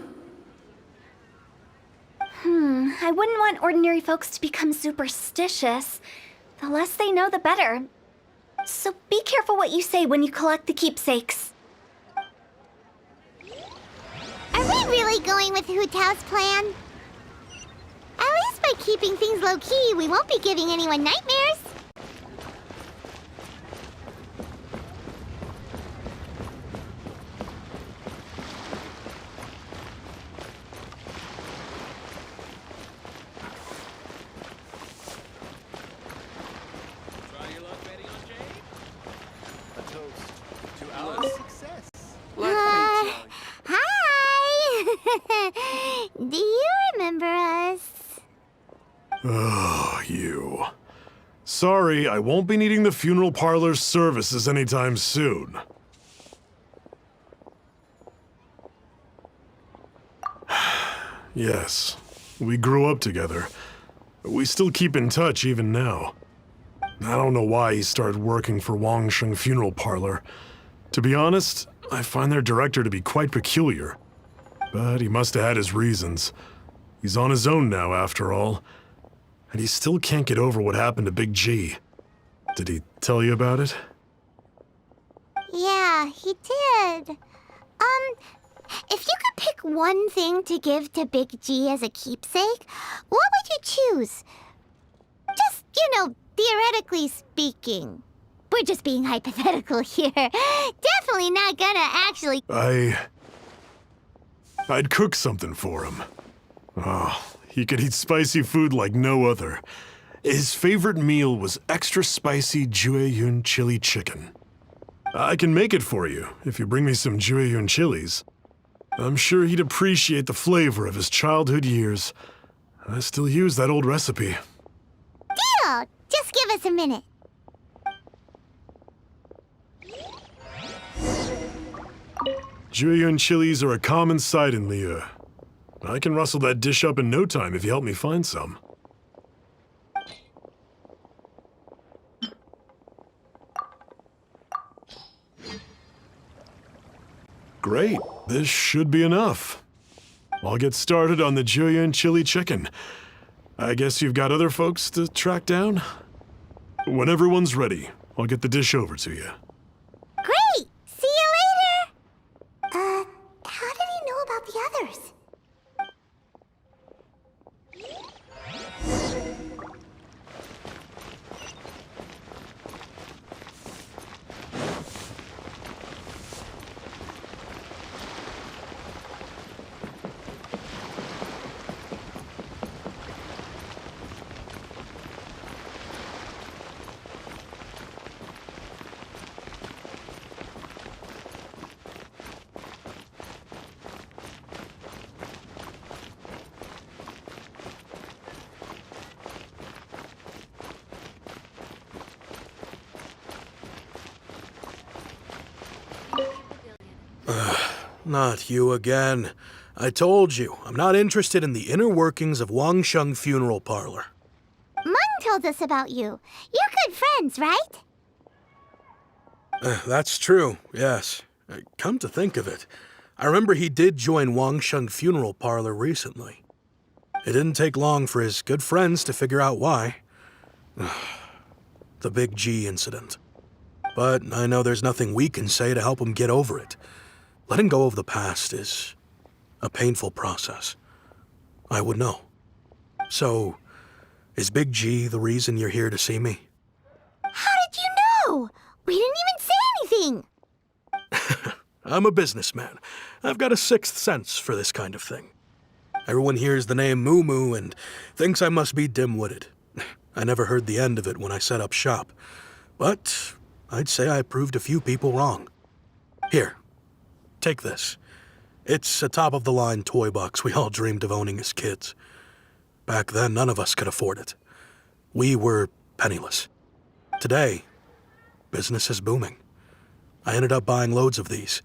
I wouldn't want ordinary folks to become superstitious. The less they know, the better. So be careful what you say when you collect the keepsakes. Are we really going with Hu Tao's plan? At least by keeping things low-key, we won't be giving anyone nightmares. Hi! Do you remember us? Oh, you. Sorry, I won't be needing the funeral parlor's services anytime soon. Yes, we grew up together. We still keep in touch even now. I don't know why he started working for Wangsheng Funeral Parlor. To be honest, I find their director to be quite peculiar. But he must have had his reasons. He's on his own now, after all. And he still can't get over what happened to Big G. Did he tell you about it? Yeah, he did. If you could pick one thing to give to Big G as a keepsake, what would you choose? Just, theoretically speaking. We're just being hypothetical here. Definitely not gonna actually... I'd cook something for him. Oh, he could eat spicy food like no other. His favorite meal was extra spicy Jueyun chili chicken. I can make it for you if you bring me some Jueyun chilies. I'm sure he'd appreciate the flavor of his childhood years. I still use that old recipe. Deal! Just give us a minute. Jueyun chilies are a common sight in Liu. I can rustle that dish up in no time if you help me find some. Great, this should be enough. I'll get started on the Jueyun chili chicken. I guess you've got other folks to track down? When everyone's ready, I'll get the dish over to you. Great! See you later! How did he know about the others? Not you again. I told you, I'm not interested in the inner workings of Wangsheng Funeral Parlor. Meng told us about you. You're good friends, right? That's true, yes. Come to think of it, I remember he did join Wangsheng Funeral Parlor recently. It didn't take long for his good friends to figure out why. The Big G incident. But I know there's nothing we can say to help him get over it. Letting go of the past is a painful process. I would know. So, is Big G the reason you're here to see me? How did you know? We didn't even say anything. I'm a businessman. I've got a sixth sense for this kind of thing. Everyone hears the name Mumu and thinks I must be dim-witted. I never heard the end of it when I set up shop. But I'd say I proved a few people wrong. Here, take this. It's a top-of-the-line toy box we all dreamed of owning as kids. Back then, none of us could afford it. We were penniless. Today, business is booming. I ended up buying loads of these.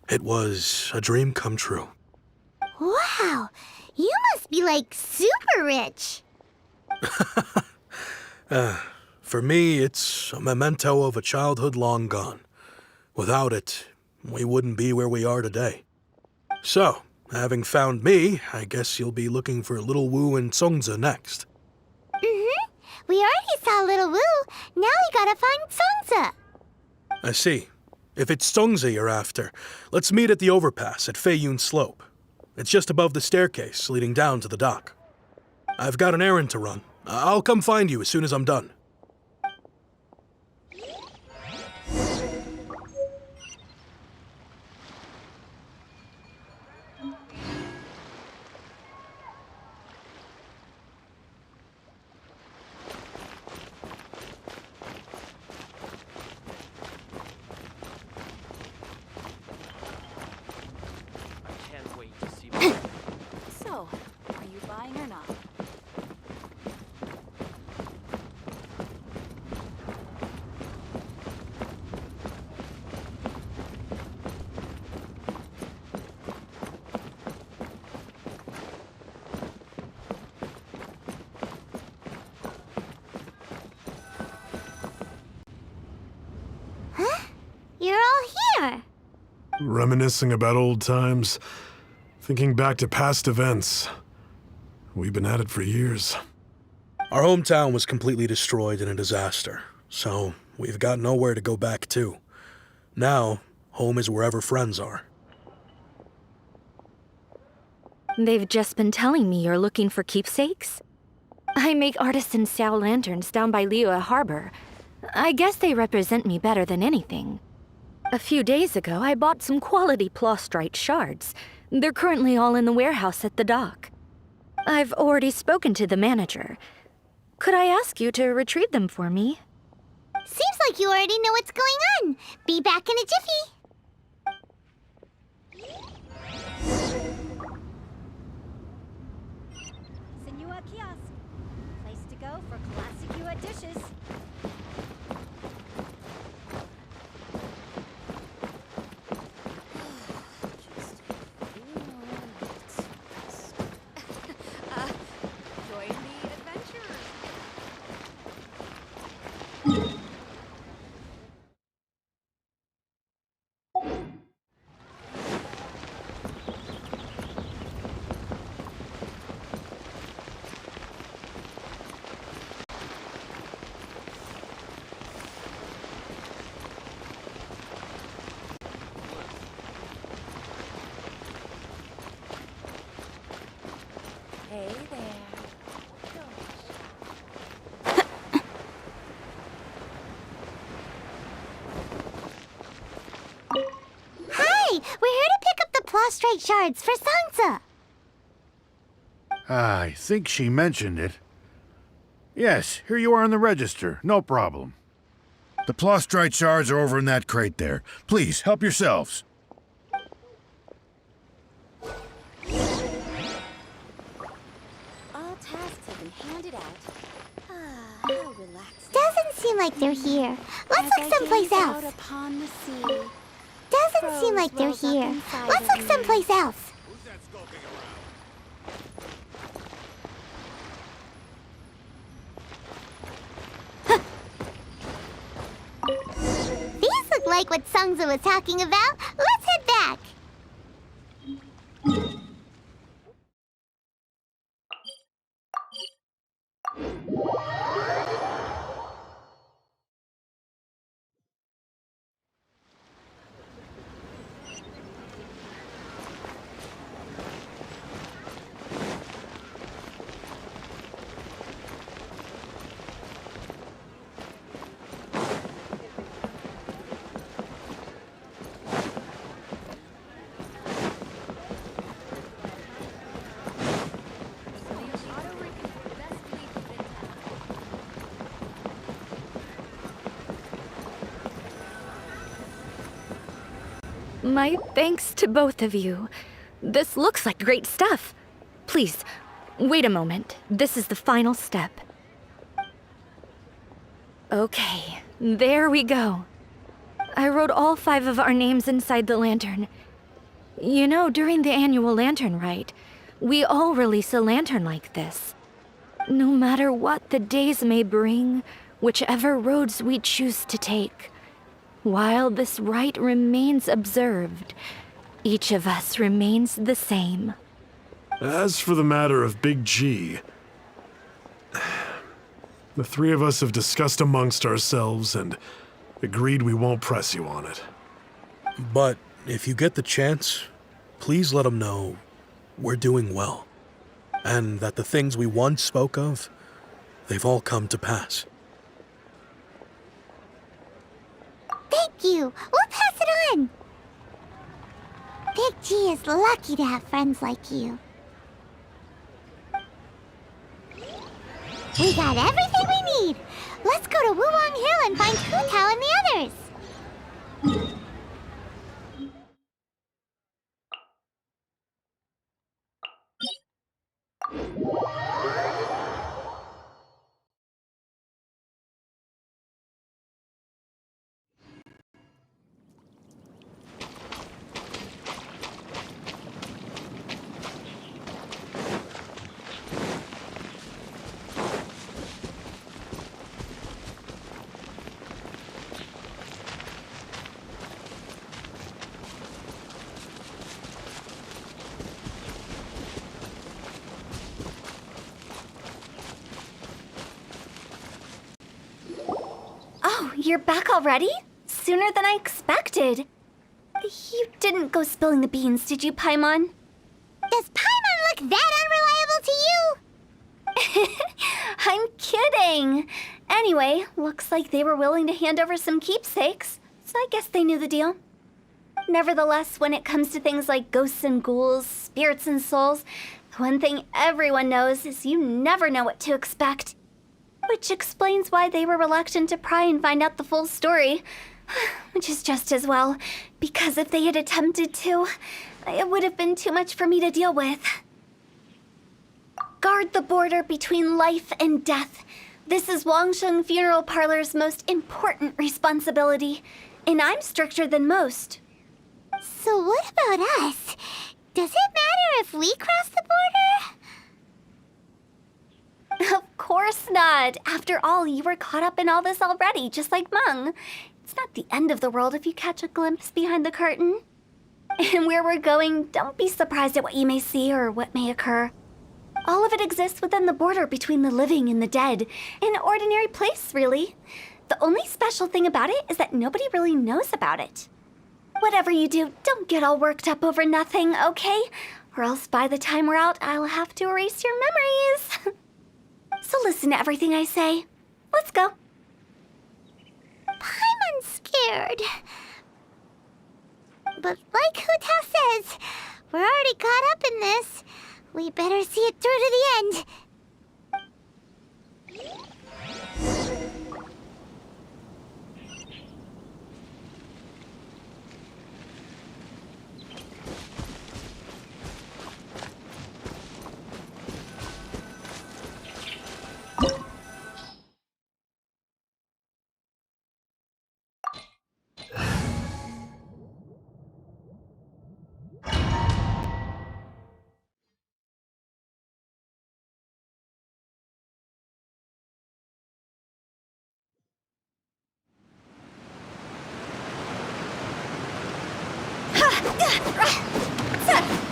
It was a dream come true. Wow, you must be like super rich. For me, it's a memento of a childhood long gone. Without it, we wouldn't be where we are today. So, having found me, I guess you'll be looking for Little Wu and Congzi next. Mm-hmm. We already saw Little Wu. Now we gotta find Congzi. I see. If it's Congzi you're after, let's meet at the overpass at Feiyun Slope. It's just above the staircase leading down to the dock. I've got an errand to run. I'll come find you as soon as I'm done. Can't wait to see So, are you buying or not? You're all here. Reminiscing about old times, thinking back to past events. We've been at it for years. Our hometown was completely destroyed in a disaster, so we've got nowhere to go back to. Now, home is wherever friends are. They've just been telling me you're looking for keepsakes? I make artisan Sao lanterns down by Liyue Harbor. I guess they represent me better than anything. A few days ago, I bought some quality plastrite shards. They're currently all in the warehouse at the dock. I've already spoken to the manager. Could I ask you to retrieve them for me? Seems like you already know what's going on. Be back in a jiffy. Senua Kiosk. Place to go for classic Yua dishes. Join the adventure. Hey there. Hi, we're here to pick up the plastrite shards for Congzi. I think she mentioned it. Yes, here you are on the register. No problem. The plastrite shards are over in that crate there. Please, help yourselves. All tasks have been handed out. How relaxing. Doesn't seem like they're here. Let's look someplace else. Upon the sea. Doesn't seem like they're here. Let's look someplace else. These look like what Congzi was talking about. Let's head back. My thanks to both of you. This looks like great stuff. Please, wait a moment. This is the final step. Okay, there we go. I wrote all 5 of our names inside the lantern. You know, during the annual lantern rite, we all release a lantern like this. No matter what the days may bring, whichever roads we choose to take, while this rite remains observed, each of us remains the same. As for the matter of Big G, the 3 of us have discussed amongst ourselves and agreed we won't press you on it. But if you get the chance, please let him know we're doing well, and that the things we once spoke of, they've all come to pass. Thank you. We'll pass it on. Big G is lucky to have friends like you. We got everything we need. Let's go to Wuwang Hill and find Hu Tao and the others. You're back already? Sooner than I expected. You didn't go spilling the beans, did you, Paimon? Does Paimon look that unreliable to you? I'm kidding. Anyway, looks like they were willing to hand over some keepsakes, so I guess they knew the deal. Nevertheless, when it comes to things like ghosts and ghouls, spirits and souls, the one thing everyone knows is you never know what to expect. Which explains why they were reluctant to pry and find out the full story. Which is just as well, because if they had attempted to, it would have been too much for me to deal with. Guard the border between life and death. This is Wangsheng Funeral Parlor's most important responsibility, and I'm stricter than most. So what about us? Does it matter if we cross the border? Of course not. After all, you were caught up in all this already, just like Meng. It's not the end of the world if you catch a glimpse behind the curtain. And where we're going, don't be surprised at what you may see or what may occur. All of it exists within the border between the living and the dead. An ordinary place, really. The only special thing about it is that nobody really knows about it. Whatever you do, don't get all worked up over nothing, okay? Or else by the time we're out, I'll have to erase your memories. So listen to everything I say. Let's go. Paimon's scared. But like Hu Tao says, we're already caught up in this. We better see it through to the end.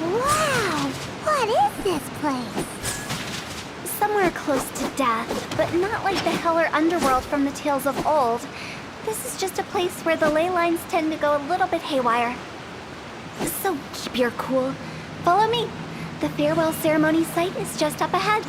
Wow! What is this place? Somewhere close to death, but not like the hell or underworld from the tales of old. This is just a place where the ley lines tend to go a little bit haywire. So keep your cool. Follow me. The farewell ceremony site is just up ahead.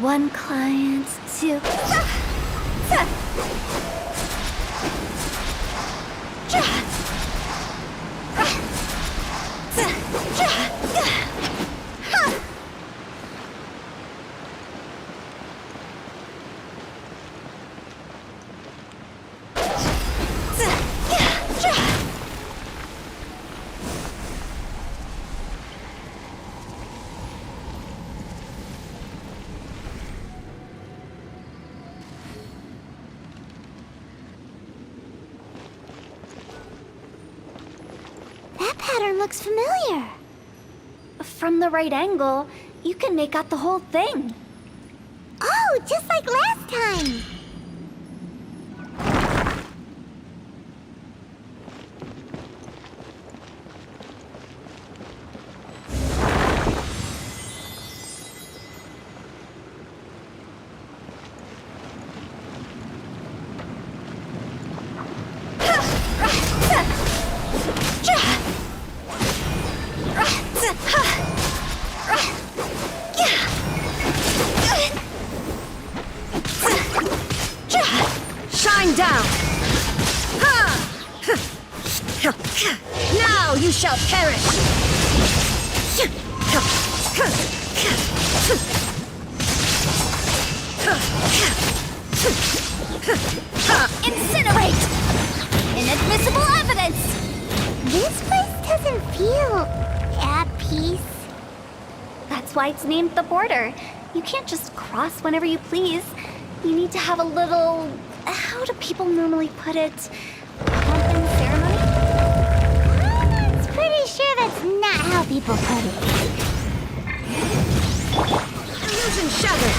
One client, two. That pattern looks familiar. From the right angle, you can make out the whole thing. Oh, just like last time. Shine down! Now you shall perish! Incinerate! Inadmissible evidence! This place doesn't feel at peace. That's why it's named the border. You can't just cross whenever you please. You need to have a little... How do people normally put it? Pomp and ceremony? I'm pretty sure that's not how people put it. Illusion shattered!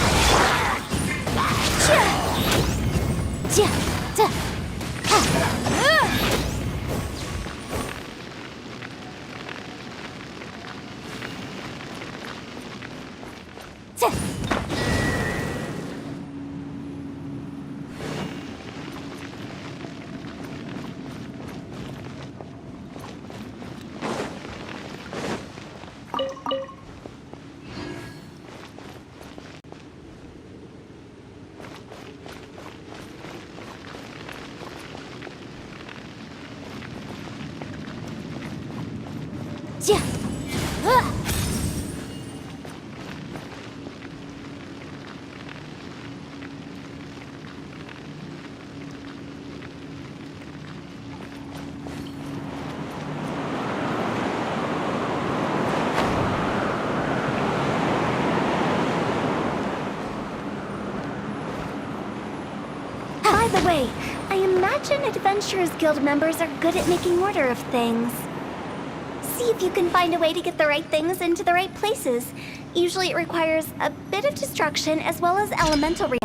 By the way, I imagine Adventurers Guild members are good at making order of things. See if you can find a way to get the right things into the right places. Usually it requires a bit of destruction as well as elemental reaction.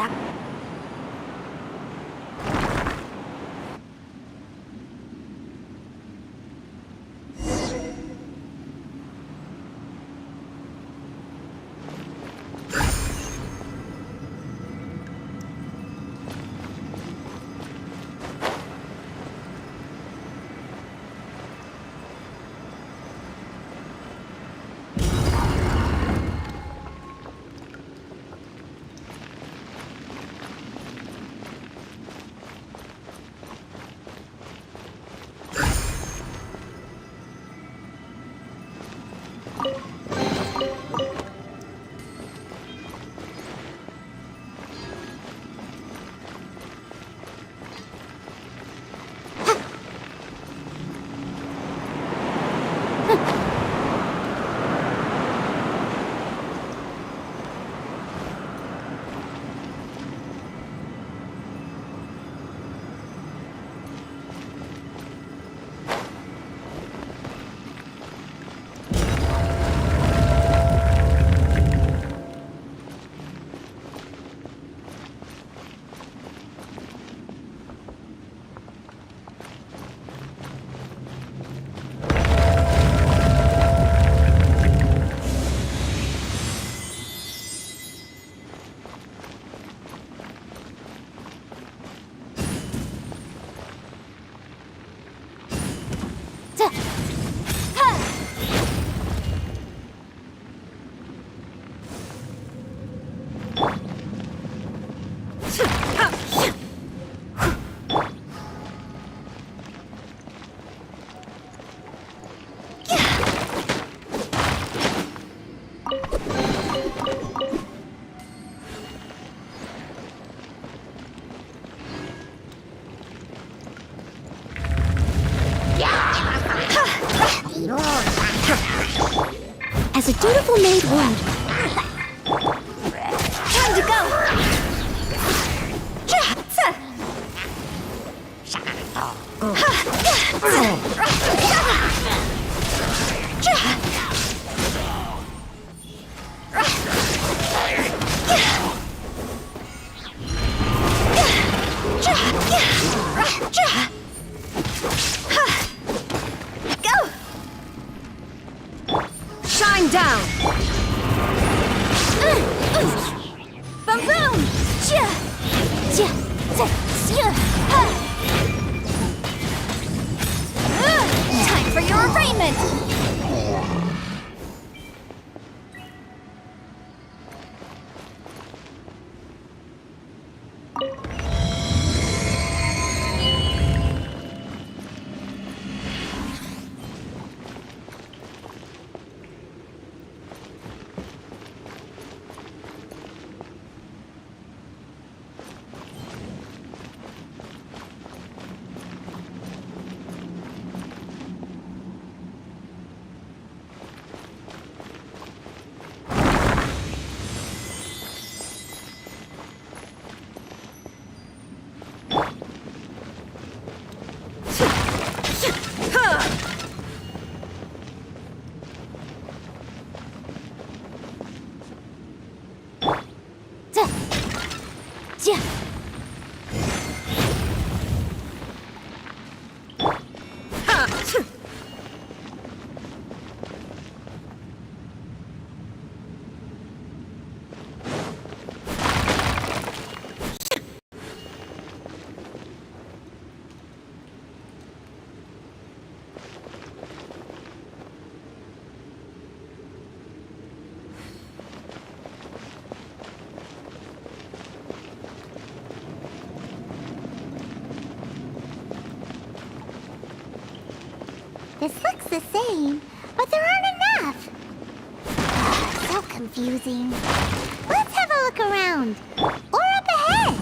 as a dutiful maid would. Time to go! Go! Shine down! Boom boom! Time for your arraignment! This looks the same, but there aren't enough. So confusing. Let's have a look around. Or up ahead.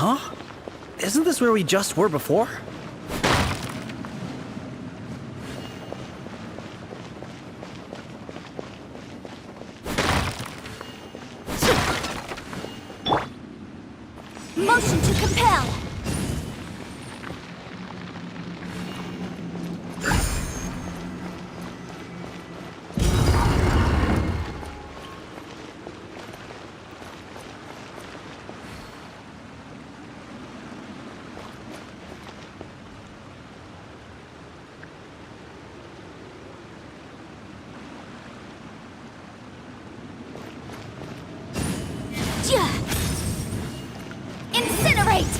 Huh? Isn't this where we just were before? Motion to compel! Incinerate!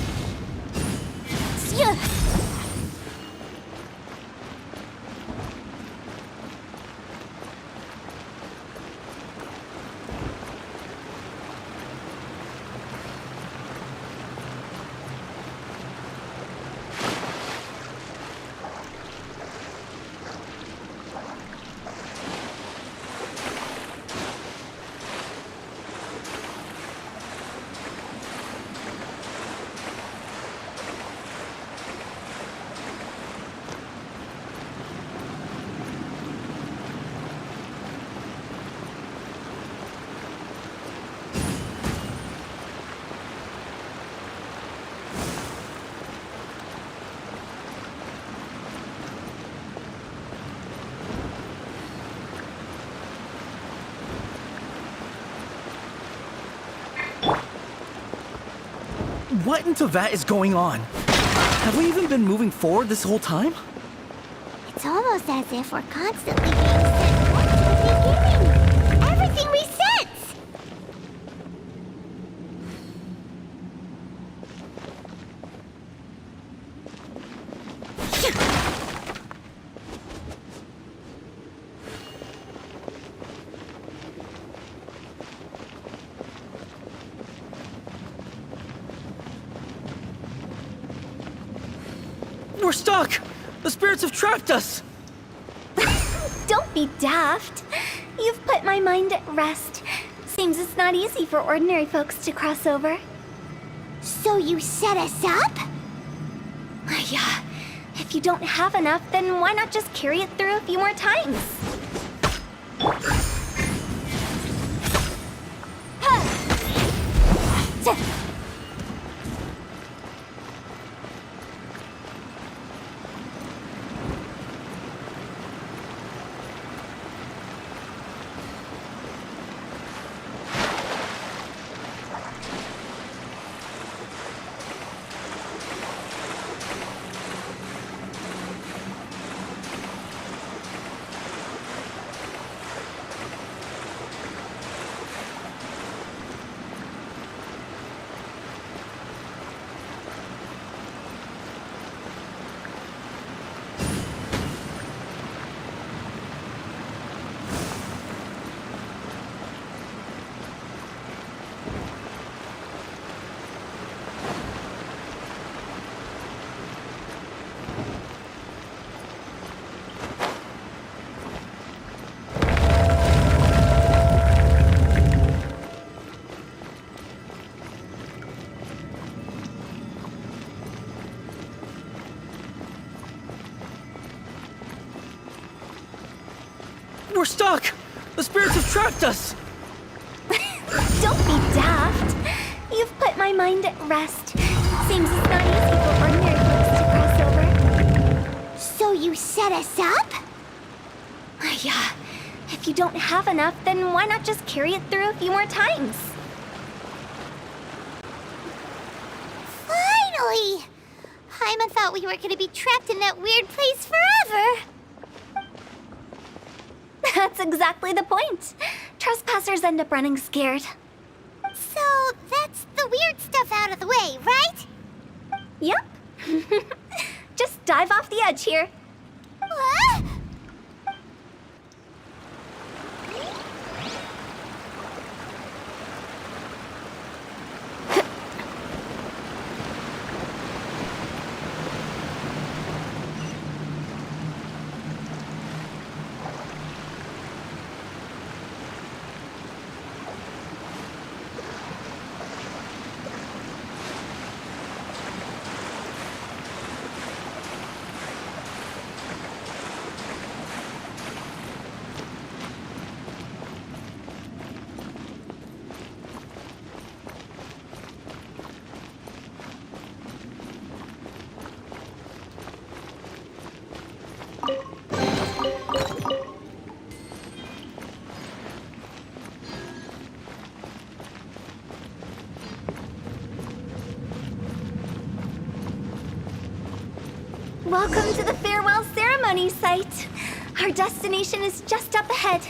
What in Teyvat is going on? Have we even been moving forward this whole time? It's almost as if we're constantly being sent back to the beginning. Everything resets! We're stuck! The spirits have trapped us! Don't be daft. You've put my mind at rest. Seems it's not easy for ordinary folks to cross over. So you set us up? Yeah. If you don't have enough, then why not just carry it through a few more times? We're stuck! The spirits have trapped us! Don't be daft. You've put my mind at rest. Seems it's not easy for ordinary folks to cross over. So you set us up? Yeah. If you don't have enough, then why not just carry it through a few more times? Finally! Paimon thought we were gonna be trapped in that weird place forever. That's exactly the point. Trespassers end up running scared. So that's the weird stuff out of the way, right? Yep. Just dive off the edge here. What? farewell ceremony site. Our destination is just up ahead.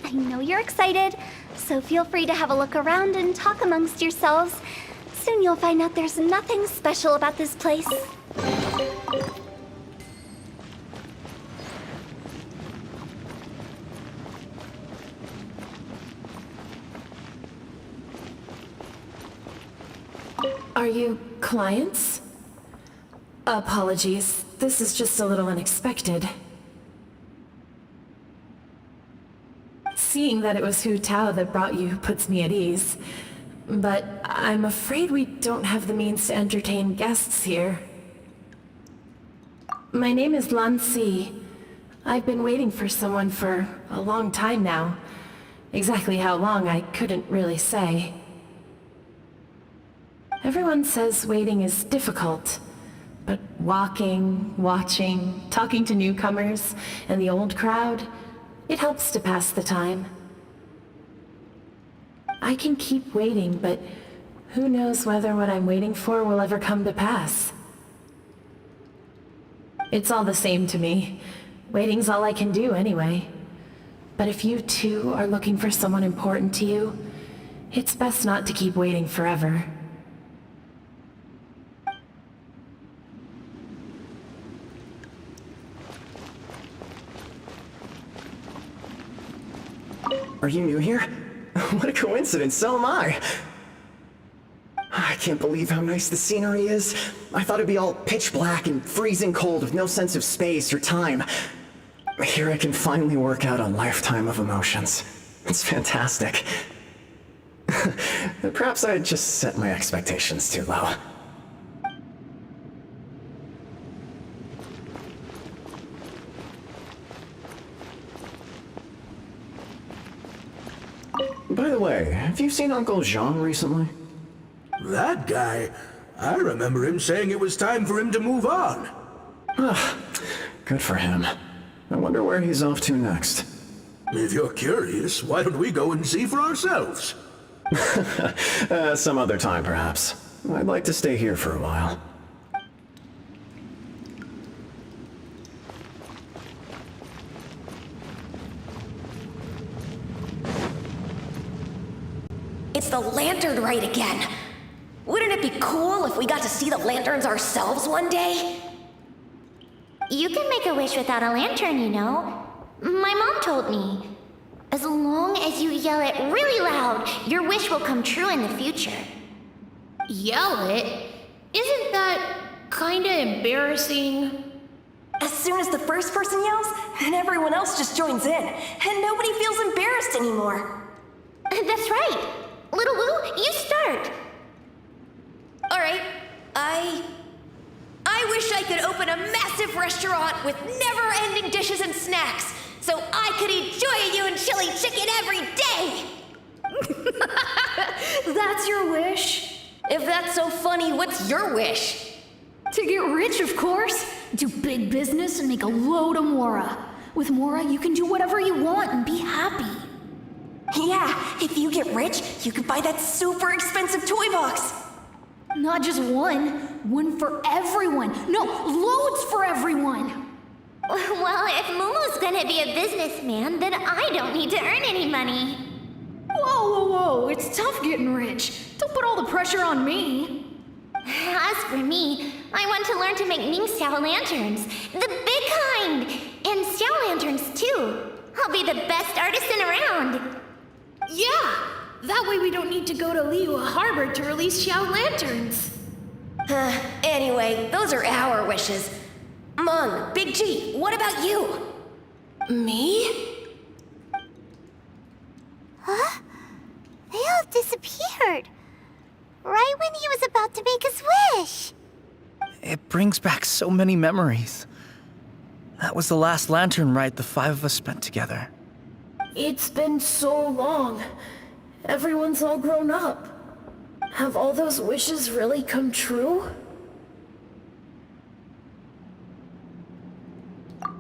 I know you're excited, so feel free to have a look around and talk amongst yourselves. Soon you'll find out there's nothing special about this place. Are you clients? Apologies, this is just a little unexpected. Seeing that it was Hu Tao that brought you puts me at ease. But I'm afraid we don't have the means to entertain guests here. My name is Lan Si. I've been waiting for someone for a long time now. Exactly how long, I couldn't really say. Everyone says waiting is difficult, but walking, watching, talking to newcomers, and the old crowd, it helps to pass the time. I can keep waiting, but who knows whether what I'm waiting for will ever come to pass. It's all the same to me. Waiting's all I can do anyway. But if you too are looking for someone important to you, it's best not to keep waiting forever. Are you new here? What a coincidence, so am I! I can't believe how nice the scenery is. I thought it'd be all pitch black and freezing cold with no sense of space or time. Here I can finally work out a lifetime of emotions. It's fantastic. Perhaps I just set my expectations too low. By the way, have you seen Uncle Jean recently? That guy? I remember him saying it was time for him to move on. Good for him. I wonder where he's off to next. If you're curious, why don't we go and see for ourselves? Some other time, perhaps. I'd like to stay here for a while. It's the lantern rite again. Wouldn't it be cool if we got to see the lanterns ourselves one day? You can make a wish without a lantern, you know. My mom told me. As long as you yell it really loud, your wish will come true in the future. Yell it? Isn't that kinda embarrassing? As soon as the first person yells, then everyone else just joins in, and nobody feels embarrassed anymore. That's right. Little Wu, you start. Alright, I wish I could open a massive restaurant with never-ending dishes and snacks, so I could enjoy you and chili chicken every day! That's your wish? If that's so funny, what's your wish? To get rich, of course. Do big business and make a load of Mora. With Mora, you can do whatever you want and be happy. Yeah, if you get rich, you could buy that super expensive toy box. Not just one. One for everyone. No, loads for everyone. Well, if Mumu's gonna be a businessman, then I don't need to earn any money. Whoa. It's tough getting rich. Don't put all the pressure on me. As for me, I want to learn to make Ming Xiao lanterns. The big kind! And Xiao lanterns, too. I'll be the best artisan around. Yeah! That way we don't need to go to Liyue Harbor to release Xiao lanterns. Anyway, those are our wishes. Meng, Big G, what about you? Me? Huh? They all disappeared. Right when he was about to make his wish. It brings back so many memories. That was the last lantern rite the five of us spent together. It's been so long. Everyone's all grown up. Have all those wishes really come true?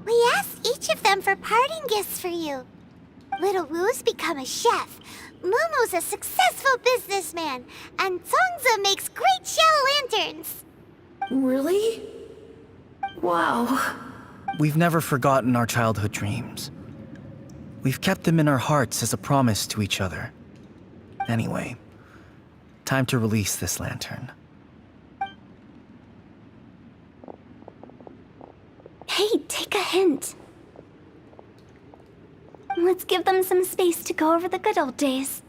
We asked each of them for parting gifts for you. Little Wu's become a chef, Mumu's a successful businessman, and Congzi makes great shell lanterns. Really? Wow. We've never forgotten our childhood dreams. We've kept them in our hearts as a promise to each other. Anyway, time to release this lantern. Hey, take a hint. Let's give them some space to go over the good old days.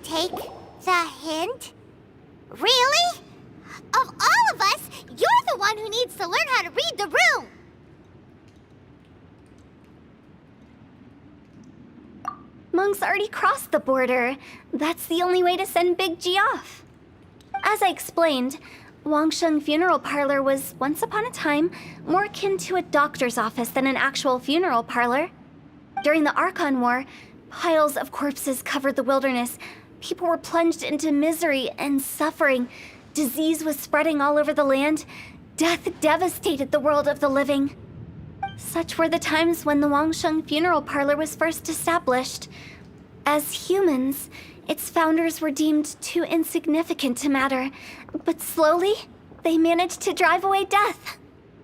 Take the hint? Really? Of all of us, you're the one who needs to learn how to read the room! Monk's already crossed the border. That's the only way to send Big G off. As I explained, Wangsheng Funeral Parlor was, once upon a time, more akin to a doctor's office than an actual funeral parlor. During the Archon War, piles of corpses covered the wilderness. People were plunged into misery and suffering. Disease was spreading all over the land. Death devastated the world of the living. Such were the times when the Wangsheng Funeral Parlor was first established. As humans, its founders were deemed too insignificant to matter, but slowly, they managed to drive away death.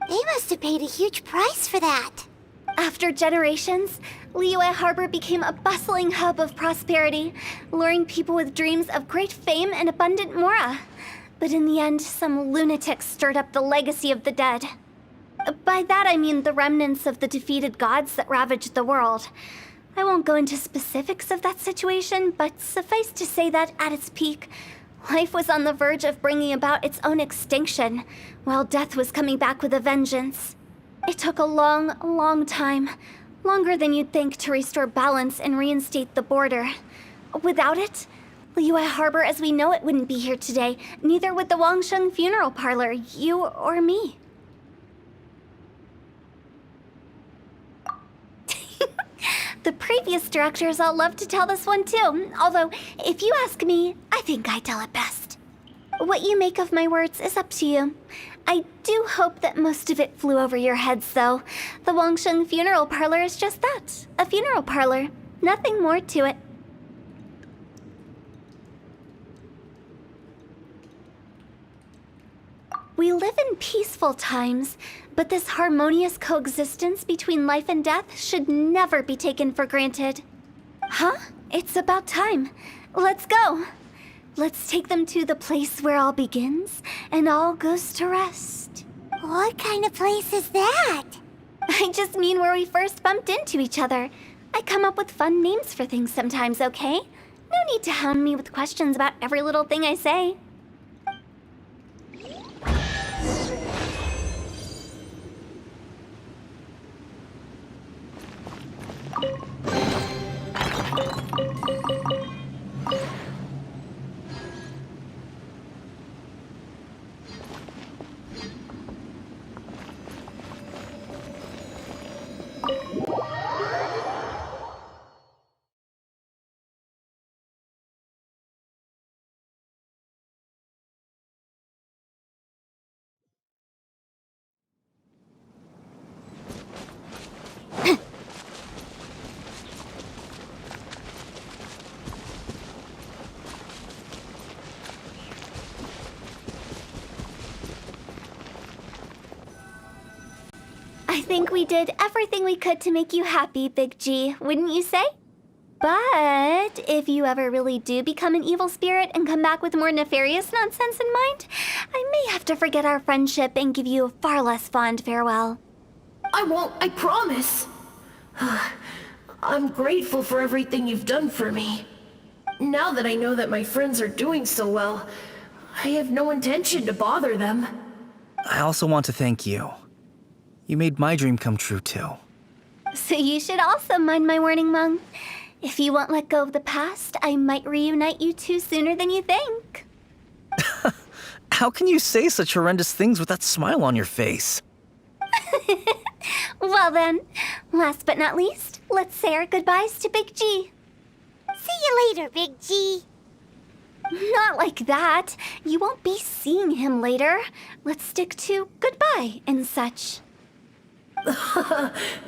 They must have paid a huge price for that. After generations, Liyue Harbor became a bustling hub of prosperity, luring people with dreams of great fame and abundant mora. But in the end, some lunatics stirred up the legacy of the dead. By that I mean the remnants of the defeated gods that ravaged the world. I won't go into specifics of that situation, but suffice to say that at its peak, life was on the verge of bringing about its own extinction, while death was coming back with a vengeance. It took a long, long time, longer than you'd think, to restore balance and reinstate the border. Without it, Liyue Harbor as we know it wouldn't be here today, neither would the Wangsheng Funeral Parlor, you or me. The previous directors all love to tell this one too, although, if you ask me, I think I tell it best. What you make of my words is up to you. I do hope that most of it flew over your heads, though. The Wangsheng Funeral Parlor is just that, a funeral parlor. Nothing more to it. We live in peaceful times, but this harmonious coexistence between life and death should never be taken for granted. Huh? It's about time. Let's go. Let's take them to the place where all begins and all goes to rest. What kind of place is that? I just mean where we first bumped into each other. I come up with fun names for things sometimes, okay? No need to hound me with questions about every little thing I say. I think we did everything we could to make you happy, Big G, wouldn't you say? But if you ever really do become an evil spirit and come back with more nefarious nonsense in mind, I may have to forget our friendship and give you a far less fond farewell. I won't, I promise. I'm grateful for everything you've done for me. Now that I know that my friends are doing so well, I have no intention to bother them. I also want to thank you. You made my dream come true, too. So you should also mind my warning, Meng. If you won't let go of the past, I might reunite you two sooner than you think. How can you say such horrendous things with that smile on your face? Well then, last but not least, let's say our goodbyes to Big G. See you later, Big G. Not like that. You won't be seeing him later. Let's stick to goodbye and such.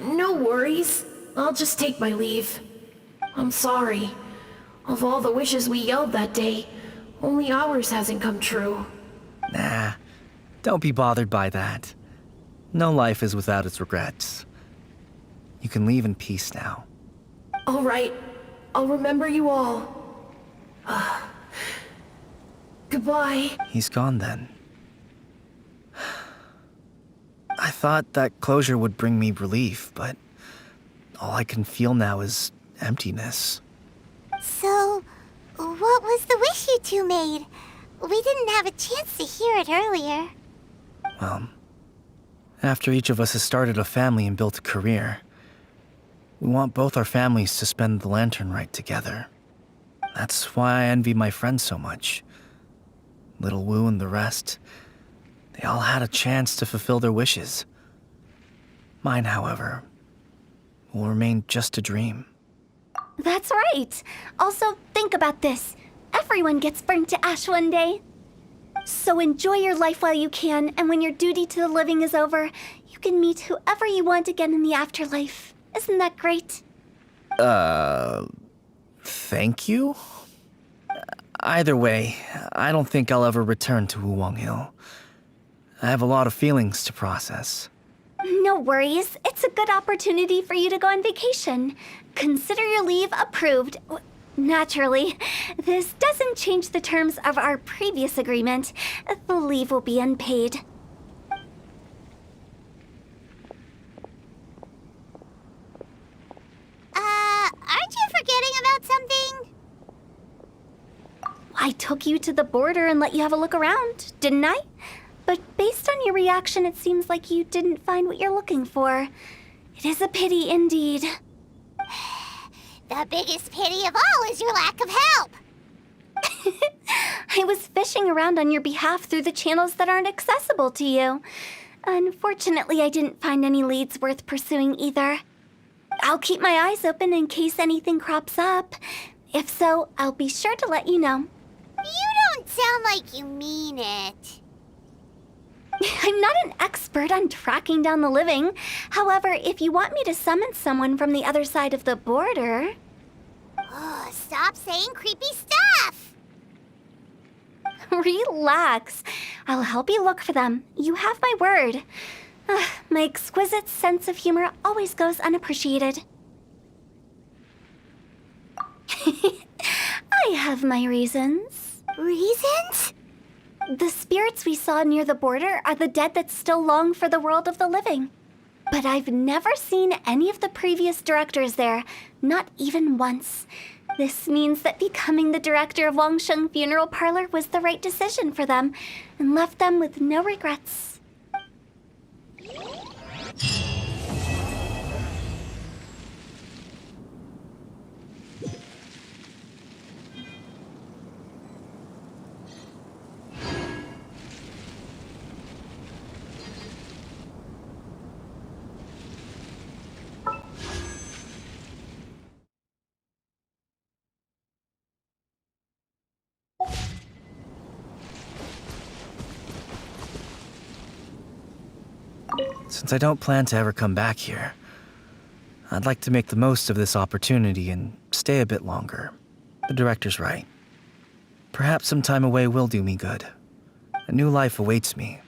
No worries. I'll just take my leave. I'm sorry. Of all the wishes we yelled that day, only ours hasn't come true. Nah, don't be bothered by that. No life is without its regrets. You can leave in peace now. All right. I'll remember you all. Goodbye. He's gone then. I thought that closure would bring me relief, but all I can feel now is emptiness. So, what was the wish you two made? We didn't have a chance to hear it earlier. Well, after each of us has started a family and built a career, we want both our families to spend the Lantern Rite together. That's why I envy my friends so much. Little Wu and the rest, they all had a chance to fulfill their wishes. Mine, however, will remain just a dream. That's right. Also, think about this. Everyone gets burnt to ash one day. So enjoy your life while you can, and when your duty to the living is over, you can meet whoever you want again in the afterlife. Isn't that great? Thank you? Either way, I don't think I'll ever return to Wuwang Hill. I have a lot of feelings to process. No worries. It's a good opportunity for you to go on vacation. Consider your leave approved. Naturally, this doesn't change the terms of our previous agreement. The leave will be unpaid. Aren't you forgetting about something? I took you to the border and let you have a look around, didn't I? But based on your reaction, it seems like you didn't find what you're looking for. It is a pity indeed. The biggest pity of all is your lack of help. I was fishing around on your behalf through the channels that aren't accessible to you. Unfortunately, I didn't find any leads worth pursuing either. I'll keep my eyes open in case anything crops up. If so, I'll be sure to let you know. You don't sound like you mean it. I'm not an expert on tracking down the living. However, if you want me to summon someone from the other side of the border... Oh, stop saying creepy stuff! Relax. I'll help you look for them. You have my word. My exquisite sense of humor always goes unappreciated. I have my reasons. Reasons? The spirits we saw near the border are the dead that still long for the world of the living. But I've never seen any of the previous directors there, not even once. This means that becoming the director of Wangsheng Funeral Parlor was the right decision for them, and left them with no regrets. Since I don't plan to ever come back here, I'd like to make the most of this opportunity and stay a bit longer. The director's right. Perhaps some time away will do me good. A new life awaits me,